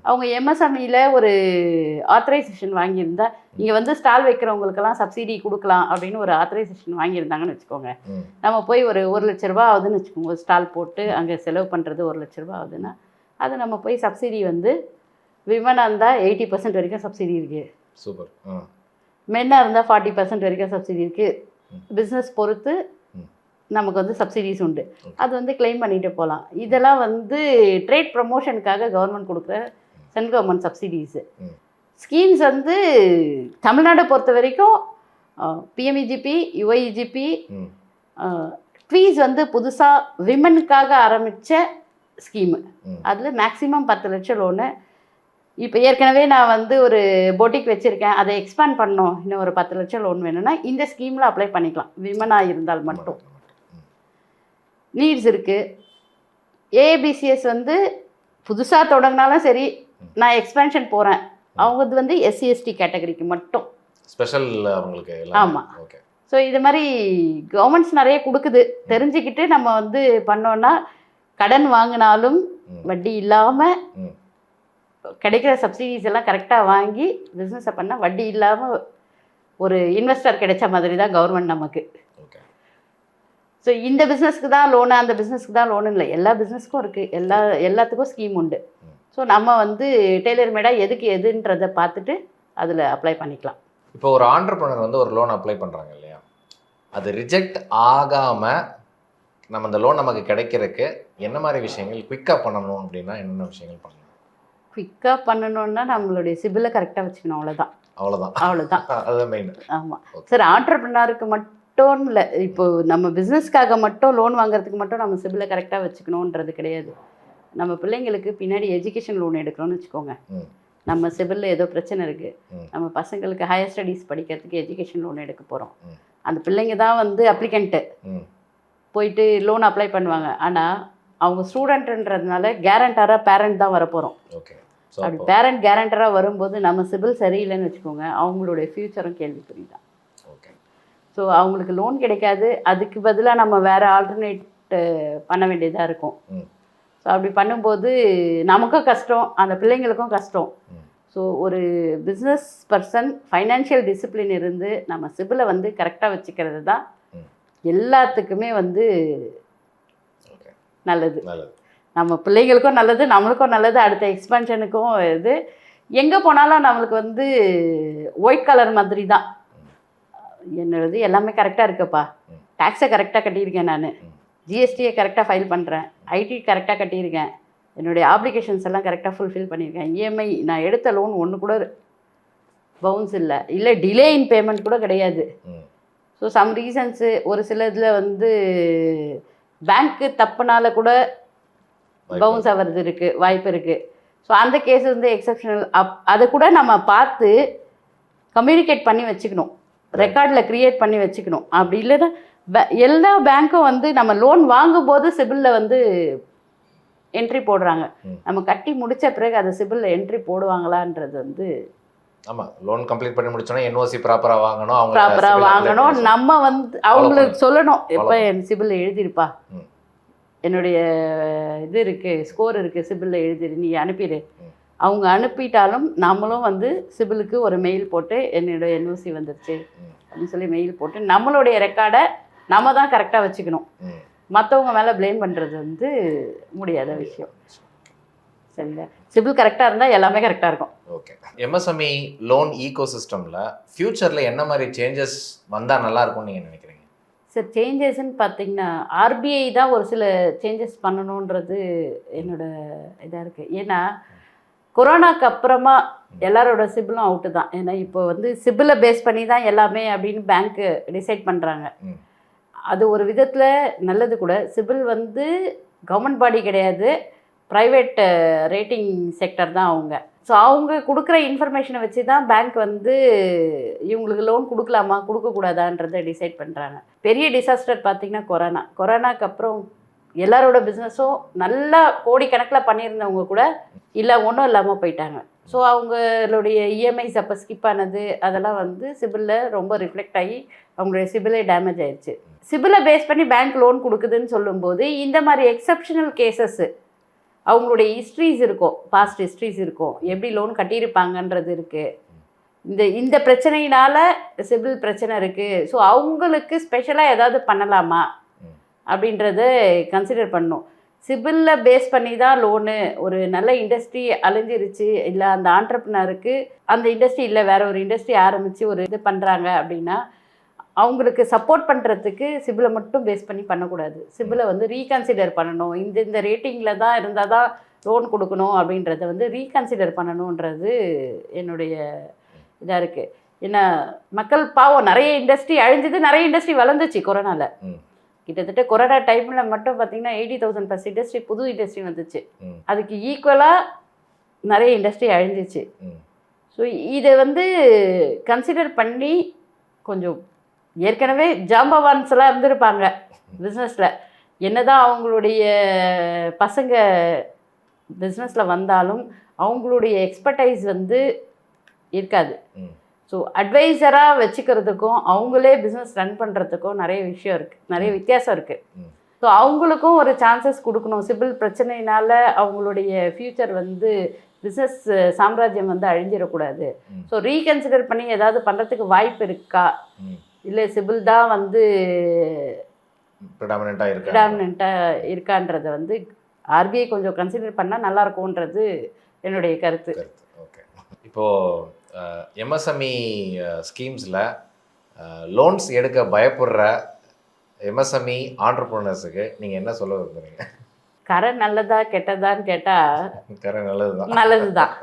அவங்க எம்எஸ்எம்இயில் ஒரு ஆத்தரைசேஷன் வாங்கியிருந்தா இங்கே வந்து ஸ்டால் வைக்கிறவங்களுக்கெல்லாம் சப்சிடி கொடுக்கலாம் அப்படின்னு ஒரு ஆத்தரைசேஷன் வாங்கியிருந்தாங்கன்னு வச்சுக்கோங்க. நம்ம போய் ஒரு 1 லட்ச ரூபா ஆகுதுன்னு வச்சுக்கோங்க, ஒரு ஸ்டால் போட்டு அங்கே செலவு பண்ணுறது 1 லட்ச ரூபா ஆகுதுன்னா அது நம்ம போய் சப்சிடி வந்து விமனாக இருந்தால் 80% வரைக்கும் சப்சிடி இருக்குது. சூப்பர். மென்னாக இருந்தால் 40% வரைக்கும் சப்சிடி இருக்குது. பிஸ்னஸ் பொறுத்து நமக்கு வந்து சப்சிடிஸ் உண்டு. அது வந்து கிளைம் பண்ணிட்டு போகலாம். இதெல்லாம் வந்து ட்ரேட் ப்ரமோஷனுக்காக கவர்மெண்ட் கொடுக்குற சென்ட்ரல் கவர்மெண்ட் சப்சிடிஸு. ஸ்கீம்ஸ் வந்து தமிழ்நாடை பொறுத்த வரைக்கும் பிஎம்இஜிபி, யுஐஇஜிபி, ட்வீஸ் வந்து புதுசாக விமனுக்காக ஆரம்பித்த ஸ்கீமு. அதில் மேக்ஸிமம் 10 லட்சம் லோனு. இப்போ ஏற்கனவே நான் வந்து ஒரு பொட்டிக் வச்சுருக்கேன், அதை எக்ஸ்பேண்ட் பண்ணோம், இன்னும் ஒரு 10 லட்சம் லோன் வேணும்னா இந்த ஸ்கீமில் அப்ளை பண்ணிக்கலாம், விமனாக இருந்தால் மட்டும். நீட்ஸ் இருக்குது. ஏபிசிஎஸ் வந்து புதுசாக தொடங்கினாலும் சரி, நான் எக்ஸ்பேன்ஷன் போகிறேன், அவங்க வந்து எஸ்சி/எஸ்டி கேட்டகரிக்கு மட்டும் ஸ்பெஷல் அவங்களுக்கு. ஆமாம். ஸோ இது மாதிரி கவர்மெண்ட்ஸ் நிறைய கொடுக்குது. தெரிஞ்சுக்கிட்டு நம்ம வந்து பண்ணோன்னா கடன் வாங்கினாலும் வட்டி இல்லாமல் கிடைக்கிற சப்சிடிஸ் எல்லாம் கரெக்டாக வாங்கி பிஸ்னஸை பண்ணால் வட்டி இல்லாமல் ஒரு இன்வெஸ்டர் கிடைச்ச மாதிரி தான் கவர்மெண்ட் நமக்கு. ஸோ இந்த பிஸ்னஸ்க்கு தான் லோனு, அந்த பிஸ்னஸ்க்கு தான் லோனு இல்லை, எல்லா பிஸ்னஸ்க்கும் இருக்குது, எல்லாத்துக்கும் ஸ்கீம் உண்டு. ஸோ நம்ம வந்து டெய்லர் மேடாக எதுக்கு எதுன்றதை பார்த்துட்டு அதில் அப்ளை பண்ணிக்கலாம். இப்போ ஒரு ஆண்டர்ப்ரனர் வந்து ஒரு லோன் அப்ளை பண்ணுறாங்க இல்லையா, அது ரிஜெக்ட் ஆகாமல் நம்ம அந்த லோன் நமக்கு கிடைக்கிறதுக்கு என்ன மாதிரி விஷயங்கள் குயிக்காக பண்ணணும் அப்படின்னா என்னென்ன விஷயங்கள் பண்ணணும்? குயிக்காக பண்ணணுன்னா நம்மளுடைய சிபிலை கரெக்டாக வச்சுக்கணும், அவ்வளோதான். அதுதான் மெயின். ஆமாம் சார். ஆண்டர்ப்ரனருக்கு மட்டும் இல்லை, இப்போ நம்ம பிஸ்னஸ்க்காக மட்டும் லோன் வாங்குறதுக்கு மட்டும் நம்ம சிபிலை கரெக்டாக வச்சுக்கணுன்றது கிடையாது. நம்ம பிள்ளைங்களுக்கு பின்னாடி எஜுகேஷன் லோன் எடுக்கிறோன்னு வச்சுக்கோங்க, நம்ம சிபிலில் ஏதோ பிரச்சனை இருக்குது, நம்ம பசங்களுக்கு ஹையர் ஸ்டடீஸ் படிக்கிறதுக்கு எஜுகேஷன் லோன் எடுக்க போகிறோம், அந்த பிள்ளைங்க தான் வந்து அப்ளிகண்ட்டு போயிட்டு லோன் அப்ளை பண்ணுவாங்க. ஆனால் அவங்க ஸ்டூடெண்ட்டுன்றதுனால கேரண்டராக பேரண்ட் தான் வரப்போகிறோம். அப்படி பேரண்ட் கேரண்டராக வரும்போது நம்ம சிபில் சரியில்லைன்னு வச்சுக்கோங்க, அவங்களுடைய ஃப்யூச்சரும் கேள்விக்குறி தான். ஸோ அவங்களுக்கு லோன் கிடைக்காது, அதுக்கு பதிலாக நம்ம வேறு ஆல்டர்னேட் பண்ண வேண்டியதாக இருக்கும். ஸோ அப்படி பண்ணும்போது நமக்கும் கஷ்டம், அந்த பிள்ளைங்களுக்கும் கஷ்டம். ஸோ ஒரு பிஸ்னஸ் பர்சன் ஃபைனான்ஷியல் டிசிப்ளின் இருந்து நம்ம சிபிலை வந்து கரெக்டாக வச்சுக்கிறது தான் எல்லாத்துக்குமே வந்து நல்லது. நம்ம பிள்ளைங்களுக்கும் நல்லது, நம்மளுக்கும் நல்லது, அடுத்த எக்ஸ்பென்ஷனுக்கும் இது. எங்கே போனாலும் நம்மளுக்கு வந்து ஒயிட் கலர் மாதிரி தான், என்னது எல்லாமே கரெக்டாக இருக்குப்பா, டேக்ஸை கரெக்டாக கட்டியிருக்கேன், நான் ஜிஎஸ்டியை கரெக்டாக ஃபைல் பண்ணுறேன், ஐடி கரெக்டாக கட்டியிருக்கேன், என்னுடைய ஆப்ளிகேஷன்ஸ் எல்லாம் கரெக்டாக ஃபுல்ஃபில் பண்ணியிருக்கேன், இஎம்ஐ நான் எடுத்த லோன் ஒன்று கூட பவுன்ஸ் இல்லை டிலே இன் பேமெண்ட் கூட கிடையாது. ஸோ சம் ரீசன்ஸு ஒரு சில இதில் வந்து பேங்க்கு தப்புனால கூட பவுன்ஸ் ஆகிறது இருக்குது, வாய்ப்பு இருக்குது. ஸோ அந்த கேஸ் வந்து எக்ஸப்ஷனல். அதை கூட நம்ம பார்த்து கம்யூனிகேட் பண்ணி வச்சுக்கணும், ரெக்கார்டில் க்ரியேட் பண்ணி வச்சுக்கணும். அப்படி இல்லைன்னா எல்லா பேங்க்கும் வந்து நம்ம லோன் வாங்கும்போது சிபிலில் வந்து என்ட்ரி போடுறாங்க, நம்ம கட்டி முடித்த பிறகு அதை சிபிலில் என்ட்ரி போடுவாங்களான்றது வந்து. ஆமாம், லோன் கம்ப்ளீட் பண்ணி முடிச்சோன்னா என்ஓசி ப்ராப்பராக வாங்கணும், நம்ம வந்து அவங்களுக்கு சொல்லணும், எப்போ என் சிபிலில் எழுதிருப்பா, என்னுடைய இது இருக்குது, ஸ்கோர் இருக்குது, சிபிலில் எழுதிரு, நீ அனுப்பிடு. அவங்க அனுப்பிட்டாலும் நம்மளும் வந்து சிபிலுக்கு ஒரு மெயில் போட்டு என்னுடைய என்ஓசி வந்துருச்சு அப்படின்னு சொல்லி மெயில் போட்டு நம்மளுடைய ரெக்கார்டை நம்ம தான் கரெக்டாக வச்சுக்கணும். மற்றவங்க மேலே ப்ளேம் பண்ணுறது வந்து முடியாத விஷயம். சரிங்களா? சிபில் கரெக்டாக இருந்தால் எல்லாமே கரெக்டாக இருக்கும். ஓகே. எம்எஸ்எம்இ லோன் ஈகோ சிஸ்டமில் ஃப்யூச்சரில் என்ன மாதிரி சேஞ்சஸ் வந்தால் நல்லா இருக்கும்னு நீங்கள் நினைக்கிறீங்க? சார், சேஞ்சஸ்ன்னு பார்த்தீங்கன்னா ஆர்பிஐ தான் ஒரு சில சேஞ்சஸ் பண்ணணுன்றது என்னோட இதாக இருக்குது. ஏன்னா கொரோனாக்கு அப்புறமா எல்லாரோட சிபிலும் அவுட்டு தான். ஏன்னா இப்போ வந்து சிபிலை பேஸ் பண்ணி தான் எல்லாமே அப்படின்னு பேங்க்கு டிசைட் பண்ணுறாங்க. அது ஒரு விதத்தில் நல்லது கூட. சிபில் வந்து கவர்மெண்ட் பாடி கிடையாது, ப்ரைவேட் ரேட்டிங் செக்டர் தான் அவங்க. ஸோ அவங்க கொடுக்குற இன்ஃபர்மேஷனை வச்சு தான் பேங்க் வந்து இவங்களுக்கு லோன் கொடுக்கலாமா கொடுக்கக்கூடாதான்றதை டிசைட் பண்ணுறாங்க. பெரிய டிசாஸ்டர் பார்த்திங்கன்னா கொரோனாக்கு அப்புறம் எல்லாரோட பிஸ்னஸும் நல்லா கோடிக்கணக்கில் பண்ணியிருந்தவங்க கூட இல்லை ஒன்றும் இல்லாமல் போயிட்டாங்க. ஸோ அவங்களுடைய இஎம்ஐஸ் அப்போ ஸ்கிப் ஆனது அதெல்லாம் வந்து சிபிலில் ரொம்ப ரிஃப்ளெக்ட் ஆகி அவங்களுடைய சிபிலே டேமேஜ் ஆயிடுச்சு. சிபிலை பேஸ் பண்ணி பேங்க் லோன் கொடுக்குதுன்னு சொல்லும்போது இந்த மாதிரி எக்ஸப்ஷனல் கேசஸ்ஸு அவங்களுடைய ஹிஸ்ட்ரிஸ் இருக்கும், பாஸ்ட் ஹிஸ்ட்ரிஸ் இருக்கும், எப்படி லோன் கட்டியிருப்பாங்கன்றது இருக்குது. இந்த பிரச்சனையினால் சிபில் பிரச்சனை இருக்குது, ஸோ அவங்களுக்கு ஸ்பெஷலாக ஏதாவது பண்ணலாமா அப்படின்றத கன்சிடர் பண்ணணும். சிபிலில் பேஸ் பண்ணி தான் லோனு. ஒரு நல்ல இண்டஸ்ட்ரி அழிஞ்சிருச்சு, இல்லை அந்த ஆண்டர்ப்ரனருக்கு அந்த இண்டஸ்ட்ரி இல்லை வேற ஒரு இண்டஸ்ட்ரி ஆரம்பித்து ஒரு இது பண்ணுறாங்க அப்படின்னா அவங்களுக்கு சப்போர்ட் பண்ணுறதுக்கு சிபிலை மட்டும் பேஸ் பண்ணி பண்ணக்கூடாது. சிபிலை வந்து ரீகன்சிடர் பண்ணணும். இந்த ரேட்டிங்கில் தான் இருந்தால் தான் லோன் கொடுக்கணும் அப்படின்றத வந்து ரீகன்சிடர் பண்ணணுன்றது என்னுடைய இதாக இருக்குது. ஏன்னா மக்கள் பாவம், நிறைய இண்டஸ்ட்ரி அழிஞ்சது, நிறைய இண்டஸ்ட்ரி வளர்ந்துச்சு கொரோனாவில். கிட்டத்தட்ட கொரோனா டைமில் மட்டும் பார்த்தீங்கன்னா 80,000 + இண்டஸ்ட்ரி, புது இண்டஸ்ட்ரி வந்துச்சு. அதுக்கு ஈக்குவலாக நிறைய இண்டஸ்ட்ரி அழிஞ்சிச்சு. ஸோ இதை வந்து கன்சிடர் பண்ணி கொஞ்சம் ஏற்கனவே ஜாம்பவான்ஸ் எல்லாம் இருந்திருப்பாங்க பிஸ்னஸில். என்னதான் அவங்களுடைய பசங்க பிஸ்னஸில் வந்தாலும் அவங்களுடைய எக்ஸ்பர்டைஸ் வந்து இருக்காது. ஸோ அட்வைசராக வச்சுக்கிறதுக்கும் அவங்களே பிஸ்னஸ் ரன் பண்ணுறதுக்கும் நிறைய விஷயம் இருக்குது, நிறைய வித்தியாசம் இருக்குது. ஸோ அவங்களுக்கும் ஒரு சான்சஸ் கொடுக்கணும். சிபில் பிரச்சனையினால அவங்களுடைய ஃப்யூச்சர் வந்து பிஸ்னஸ் சாம்ராஜ்யம் வந்து அழிஞ்சிடக்கூடாது. ஸோ ரீகன்சிடர் பண்ணி ஏதாவது பண்ணுறதுக்கு வாய்ப்பு இருக்கா, இல்லை சிபில் தான் வந்து ப்ரிடாமினண்ட்டாக இருக்கான்றதை வந்து ஆர்பிஐ கொஞ்சம் கன்சிடர் பண்ணால் நல்லா இருக்கும்ன்றது என்னுடைய கருத்து. ஓகே, இப்போது எம்எஸ்எம்இ ஸ்கீம்ஸில் லோன்ஸ் எடுக்க பயப்படுற எம்எஸ்எம்இ ஆண்டர்ப்ரனர்ஸுக்கு நீங்கள் என்ன சொல்ல விரும்புகிறீங்க? கரை நல்லதா கெட்டதான்னு கேட்டால் கரை நல்லது தான்.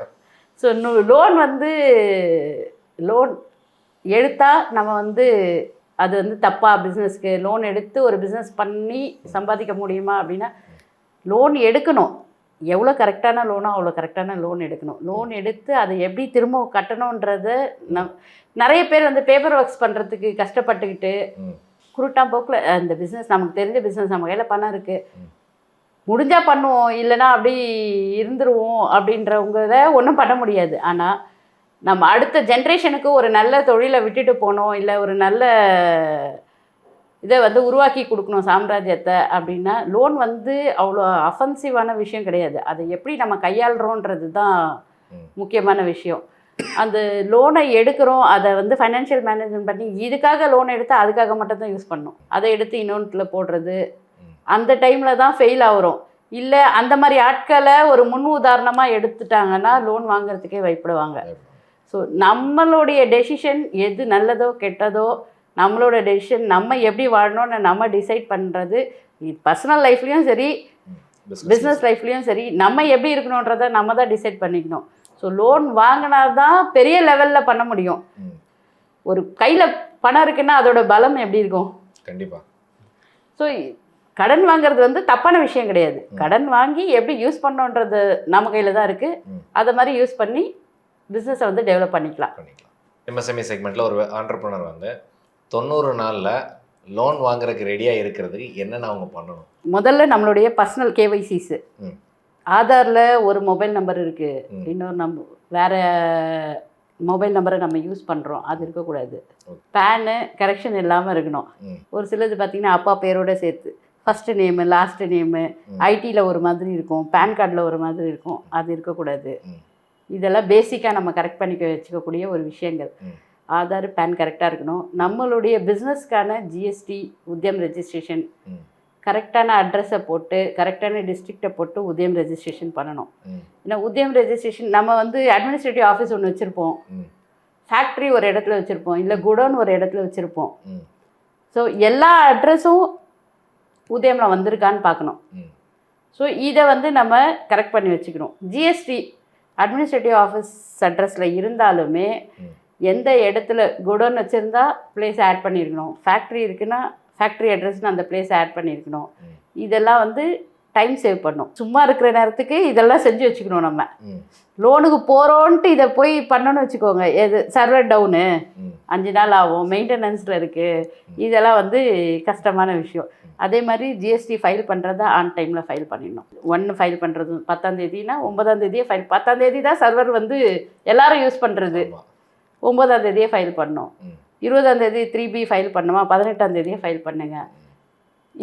ஸோ லோன் வந்து லோன் எடுத்தால் நம்ம வந்து அது வந்து தப்பாக பிஸ்னஸ்க்கு லோன் எடுத்து ஒரு பிஸ்னஸ் பண்ணி சம்பாதிக்க முடியுமா அப்படின்னா லோன் எடுக்கணும். எவ்வளோ கரெக்டான லோனோ அவ்வளோ கரெக்டான லோன் எடுக்கணும். லோன் எடுத்து அதை எப்படி திரும்ப கட்டணுன்றத நிறைய பேர் வந்து பேப்பர் ஒர்க்ஸ் பண்ணுறதுக்கு கஷ்டப்பட்டுக்கிட்டு குருட்டாம் போக்கில் அந்த பிஸ்னஸ், நமக்கு தெரிஞ்ச பிஸ்னஸ் நம்ம கையில் பணம் இருக்குது, முடிஞ்சால் பண்ணுவோம், இல்லைனா அப்படி இருந்துருவோம் அப்படின்றவங்கள ஒன்றும் பண்ண முடியாது. ஆனால் நம்ம அடுத்த ஜென்ரேஷனுக்கு ஒரு நல்ல தொழிலை விட்டுட்டு போனோம், இல்லை ஒரு நல்ல இதை வந்து உருவாக்கி கொடுக்கணும் சாம்ராஜ்யத்தை அப்படின்னா லோன் வந்து அவ்வளோ அஃபென்சிவான விஷயம் கிடையாது. அதை எப்படி நம்ம கையாளுறோன்றது தான் முக்கியமான விஷயம். அந்த லோனை எடுக்கிறோம், அதை வந்து ஃபைனான்ஷியல் மேனேஜ்மெண்ட் பண்ணி இதுக்காக லோன் எடுத்தால் அதுக்காக மட்டும் தான் யூஸ் பண்ணணும். அதை எடுத்து இன்னொன்றில் போடுறது, அந்த டைமில் தான் ஃபெயில் ஆகிறோம். இல்லை அந்த மாதிரி ஆட்களை ஒரு முன் உதாரணமாக எடுத்துட்டாங்கன்னா லோன் வாங்குறதுக்கே பயப்படுவாங்க. ஸோ நம்மளுடைய டெசிஷன் எது நல்லதோ கெட்டதோ, நம்மளோட டெசிஷன் நம்ம எப்படி வாழணும்னு நம்ம டிசைட் பண்ணுறது. பர்சனல் லைஃப்லேயும் சரி, பிஸ்னஸ் லைஃப்லேயும் சரி, நம்ம எப்படி இருக்கணுன்றதை நம்ம தான் டிசைட் பண்ணிக்கணும். ஸோ லோன் வாங்கினா தான் பெரிய லெவலில் பண்ண முடியும். ஒரு கையில் பணம் இருக்குன்னா அதோட பலம் எப்படி இருக்கும்? கண்டிப்பாக. ஸோ கடன் வாங்குறது வந்து தப்பான விஷயம் கிடையாது. கடன் வாங்கி எப்படி யூஸ் பண்ணோன்றது நம்ம கையில் தான் இருக்குது. அதை மாதிரி யூஸ் பண்ணி பிஸ்னஸை வந்து டெவலப் பண்ணிக்கலாம். எம்எஸ்எம்இ செக்மெண்ட்டில் ஒரு ஆண்டர்ப்ரனர் வந்து 90 நாளில் லோன் வாங்குறதுக்கு ரெடியாக இருக்கிறதுக்கு என்னென்ன அவங்க பண்ணணும்? முதல்ல நம்மளுடைய பர்சனல் கேவைசிஸு, ஆதாரில் ஒரு மொபைல் நம்பர் இருக்குது, இன்னொரு வேறு மொபைல் நம்பரை நம்ம யூஸ் பண்ணுறோம், அது இருக்கக்கூடாது. பேனு கரெக்ஷன் இல்லாமல் இருக்கணும். ஒரு சிலது பார்த்திங்கன்னா அப்பா பேரோட சேர்த்து ஃபஸ்ட்டு நேமு லாஸ்ட்டு நேமு, ஐடியில் ஒரு மாதிரி இருக்கும், பேன் கார்டில் ஒரு மாதிரி இருக்கும், அது இருக்கக்கூடாது. இதெல்லாம் பேசிக்காக நம்ம கரெக்ட் பண்ணிக்க வச்சுக்கக்கூடிய ஒரு விஷயங்கள். ஆதார் பேன் கரெக்டாக இருக்கணும். நம்மளுடைய பிஸ்னஸ்க்கான ஜிஎஸ்டி உத்தியம் ரெஜிஸ்ட்ரேஷன் கரெக்டான அட்ரஸை போட்டு கரெக்டான டிஸ்ட்ரிக்டை போட்டு உத்தியம் ரெஜிஸ்ட்ரேஷன் பண்ணணும். ஏன்னா உத்தியம் ரெஜிஸ்ட்ரேஷன் நம்ம வந்து அட்மினிஸ்ட்ரேட்டிவ் ஆஃபீஸ் ஒன்று வச்சுருப்போம், ஃபேக்ட்ரி ஒரு இடத்துல வச்சுருப்போம், இல்லை குடோன் ஒரு இடத்துல வச்சுருப்போம். ஸோ எல்லா அட்ரஸும் உத்தியமில் வந்திருக்கான்னு பார்க்கணும். ஸோ இதை வந்து நம்ம கரெக்ட் பண்ணி வச்சுக்கணும். ஜிஎஸ்டி அட்மினிஸ்ட்ரேட்டிவ் ஆஃபீஸ் அட்ரஸில் இருந்தாலுமே எந்த இடத்துல குடோன் வச்சுருந்தா பிளேஸ் ஆட் பண்ணியிருக்கணும், ஃபேக்ட்ரி இருக்குன்னா ஃபேக்ட்ரி அட்ரஸ்னு அந்த பிளேஸ் ஆட் பண்ணியிருக்கணும். இதெல்லாம் வந்து டைம் சேவ் பண்ணும். சும்மா இருக்கிற நேரத்துக்கு இதெல்லாம் செஞ்சு வச்சுக்கணும். நம்ம லோனுக்கு போகிறோன்ட்டு இதை போய் பண்ணணும்னு வச்சுக்கோங்க, எது சர்வர் டவுனு 5 நாள் ஆகும், மெயின்டெனன்ஸில் இருக்குது, இதெல்லாம் வந்து கஷ்டமான விஷயம். அதே மாதிரி ஜிஎஸ்டி ஃபைல் பண்ணுறதா ஆன் டைமில் ஃபைல் பண்ணிடணும். 1 ஃபைல் பண்ணுறது 10ஆம் தேதினா 9ஆம் தேதியே ஃபைல், 10ஆம் தேதி தான் சர்வர் வந்து எல்லோரும் யூஸ் பண்ணுறது, 9ஆம் தேதியே ஃபைல் பண்ணோம். 20ஆம் தேதி 3B ஃபைல் பண்ணுமா, 18ஆம் தேதியே ஃபைல் பண்ணுங்க.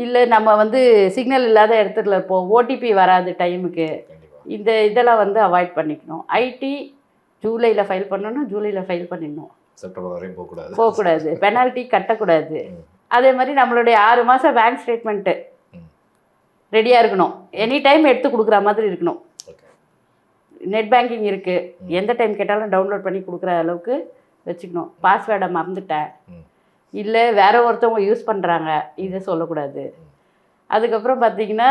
இல்லை நம்ம வந்து சிக்னல் இல்லாத இடத்துல இருப்போம், ஓடிபி வராது டைமுக்கு, இதெல்லாம் வந்து அவாய்ட் பண்ணிக்கணும். ஐடி ஜூலையில் ஃபைல் பண்ணணும், ஜூலையில் ஃபைல் பண்ணிடணும், செப்டம்பர் வரையும் போகக்கூடாது, பெனால்ட்டி கட்டக்கூடாது. அதே மாதிரி நம்மளுடைய 6 மாதம் பேங்க் ஸ்டேட்மெண்ட்டு ரெடியாக இருக்கணும். எனி டைம் எடுத்து கொடுக்குற மாதிரி இருக்கணும். ஓகே. நெட் பேங்கிங் இருக்குது, எந்த டைம் கேட்டாலும் டவுன்லோட் பண்ணி கொடுக்குற அளவுக்கு வச்சுக்கணும். பாஸ்வேர்டை மறந்துட்டேன், இல்லை வேற ஒருத்தவங்க யூஸ் பண்ணுறாங்க, இதை சொல்லக்கூடாது. அதுக்கப்புறம் பார்த்தீங்கன்னா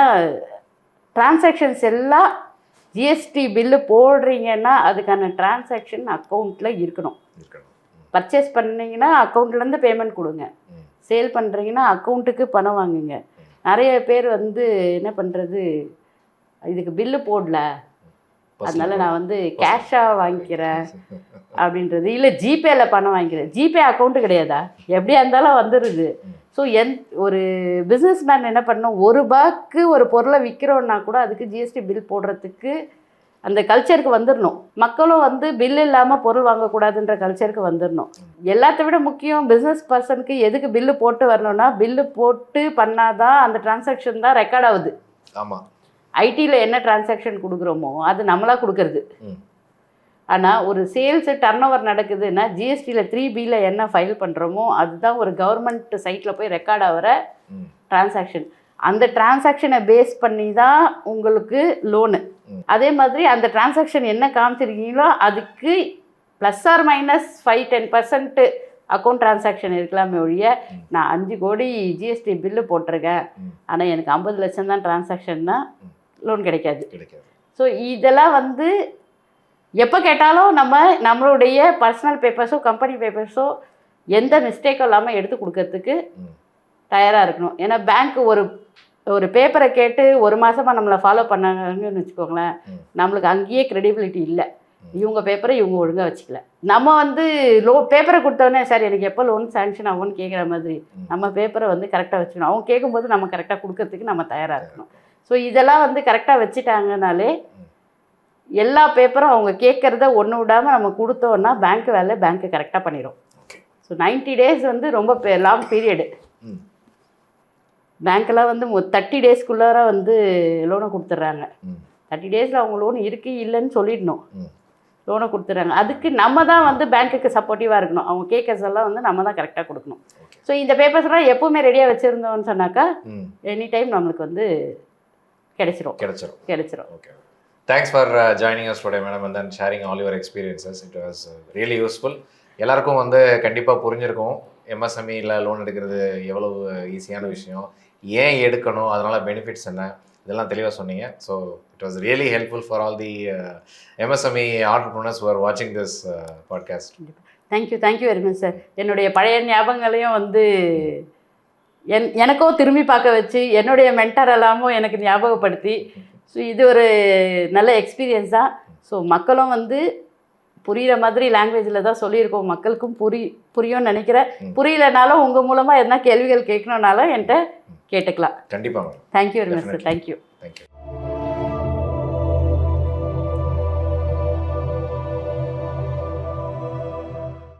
டிரான்சாக்ஷன்ஸ் எல்லாம் ஜிஎஸ்டி பில்லு போடுறீங்கன்னா அதுக்கான டிரான்சாக்ஷன் அக்கௌண்ட்டில் இருக்கணும். பர்ச்சேஸ் பண்ணிங்கன்னா அக்கௌண்ட்லேருந்து பேமெண்ட் கொடுங்க, சேல் பண்ணுறீங்கன்னா அக்கௌண்ட்டுக்கு பணம் வாங்குங்க. நிறைய பேர் வந்து என்ன பண்ணுறது, இதுக்கு பில்லு போடல அதனால நான் வந்து கேஷாக வாங்கிக்கிறேன் அப்படின்றது, இல்லை ஜிபேயில் பணம் வாங்கிக்கிறேன். ஜிபே அக்கௌண்ட்டு கிடையாதா, எப்படியா இருந்தாலும் வந்துடுது. ஸோ ஒரு பிஸ்னஸ் மேன் என்ன பண்ணணும், ₹1 ஒரு பொருளை விற்கிறோன்னா கூட அதுக்கு ஜிஎஸ்டி பில் போடுறதுக்கு அந்த கல்ச்சருக்கு வந்துடணும். மக்களும் வந்து பில் இல்லாமல் பொருள் வாங்கக்கூடாதுன்ற கல்ச்சருக்கு வந்துடணும். எல்லாத்த விட முக்கியம் பிஸ்னஸ் பர்சனுக்கு எதுக்கு பில்லு போட்டு வரணும்னா, பில்லு போட்டு பண்ணாதான் அந்த டிரான்சாக்ஷன் தான் ரெக்கார்ட் ஆகுது. ஆமாம். ஐடியில் என்ன டிரான்சாக்ஷன் கொடுக்குறோமோ அது நம்மளாக கொடுக்கறது. ஆனால் ஒரு சேல்ஸு டர்ன் ஓவர் நடக்குதுன்னா ஜிஎஸ்டியில் 3Bல என்ன ஃபைல் பண்ணுறோமோ அதுதான் ஒரு கவர்மெண்ட் சைட்டில் போய் ரெக்கார்ட் ஆகிற டிரான்சாக்ஷன். அந்த டிரான்சாக்ஷனை பேஸ் பண்ணி தான் உங்களுக்கு லோனு. அதே மாதிரி அந்த டிரான்சாக்ஷன் என்ன காமிச்சிருக்கீங்களோ அதுக்கு ±5-10% அக்கௌண்ட் டிரான்சாக்ஷன் இருக்கலாமே ஒழிய, நான் 5 கோடி ஜிஎஸ்டி பில்லு போட்டிருக்கேன் ஆனால் எனக்கு 50 லட்சம் தான் டிரான்சாக்ஷன்னா லோன் கிடைக்காது. ஸோ இதெல்லாம் வந்து எப்போ கேட்டாலும் நம்மளுடைய பர்சனல் பேப்பர்ஸோ கம்பெனி பேப்பர்ஸோ எந்த மிஸ்டேக்கும் இல்லாமல் எடுத்து கொடுக்கறதுக்கு தயாராக இருக்கணும். ஏன்னா பேங்க் ஒரு பேப்பரை கேட்டு 1 மாதமாக நம்மளை ஃபாலோ பண்ணாங்கன்னு வச்சுக்கோங்களேன், நம்மளுக்கு அங்கேயே க்ரெடிபிலிட்டி இல்லை. இவங்க பேப்பரை இவங்க ஒழுங்காக வச்சுக்கல. நம்ம வந்து பேப்பரை கொடுத்தோடனே சார் எனக்கு எப்போ லோன் சேங்ஷன் ஆகும்னு கேட்குற மாதிரி நம்ம பேப்பரை வந்து கரெக்டாக வச்சுக்கணும். அவங்க கேட்கும்போது நம்ம கரெக்டாக கொடுக்கறதுக்கு நம்ம தயாராக இருக்கணும். ஸோ இதெல்லாம் வந்து கரெக்டாக வச்சுட்டாங்கனாலே எல்லா பேப்பரும் அவங்க கேட்குறத ஒன்று விடாமல் நம்ம கொடுத்தோன்னா பேங்க் வேலை பேங்க்கு கரெக்டாக பண்ணிடும். ஸோ 90 டேஸ் வந்து ரொம்ப லாங் பீரியடு. பேங்க்கெல்லாம் வந்து 30 டேஸ்க்குள்ளார வந்து லோனை கொடுத்துட்றாங்க. 30 டேஸில் அவங்க லோன் இருக்குது இல்லைன்னு சொல்லிடணும், லோனை கொடுத்துட்றாங்க. அதுக்கு நம்ம தான் வந்து பேங்க்குக்கு சப்போர்ட்டிவாக இருக்கணும். அவங்க கேட்கறதெல்லாம் வந்து நம்ம தான் கரெக்டாக கொடுக்கணும். ஸோ இந்த பேப்பர்ஸ்லாம் எப்போவுமே ரெடியாக வச்சுருந்தோம்னு சொன்னாக்கா எனி டைம் நம்மளுக்கு வந்து கிடைச்சிரும். Okay. Thanks for joining us today, madam, and then sharing all your experiences. It was really useful. எல்லாருக்கும் வந்து கண்டிப்பாக புரிஞ்சிருக்கும் எம்எஸ்எம்இல லோன் எடுக்கிறது எவ்வளவு ஈஸியான விஷயம், ஏன் எடுக்கணும், அதனால் பெனிஃபிட்ஸ் என்ன, இதெல்லாம் தெளிவாக சொன்னீங்க. So it was really helpful for all the MSME entrepreneurs who are watching this podcast. Thank you very much sir. என்னுடைய பழைய ஞாபகங்களையும் வந்து எனக்கோ திரும்பி பார்க்க வச்சு என்னுடைய மென்டர் எல்லாமும் எனக்கு ஞாபகப்படுத்தி, ஸோ இது ஒரு நல்ல எக்ஸ்பீரியன்ஸ் தான். ஸோ மக்களும் வந்து புரிகிற மாதிரி லாங்குவேஜில் தான் சொல்லியிருக்கோம், மக்களுக்கும் புரியும்னு நினைக்கிறேன். புரியலனாலும் உங்கள் மூலமாக எதனா கேள்விகள் கேட்கணுன்னாலும் என்கிட்ட கேட்டுக்கலாம். கண்டிப்பாக. Thank you very much sir. Thank you.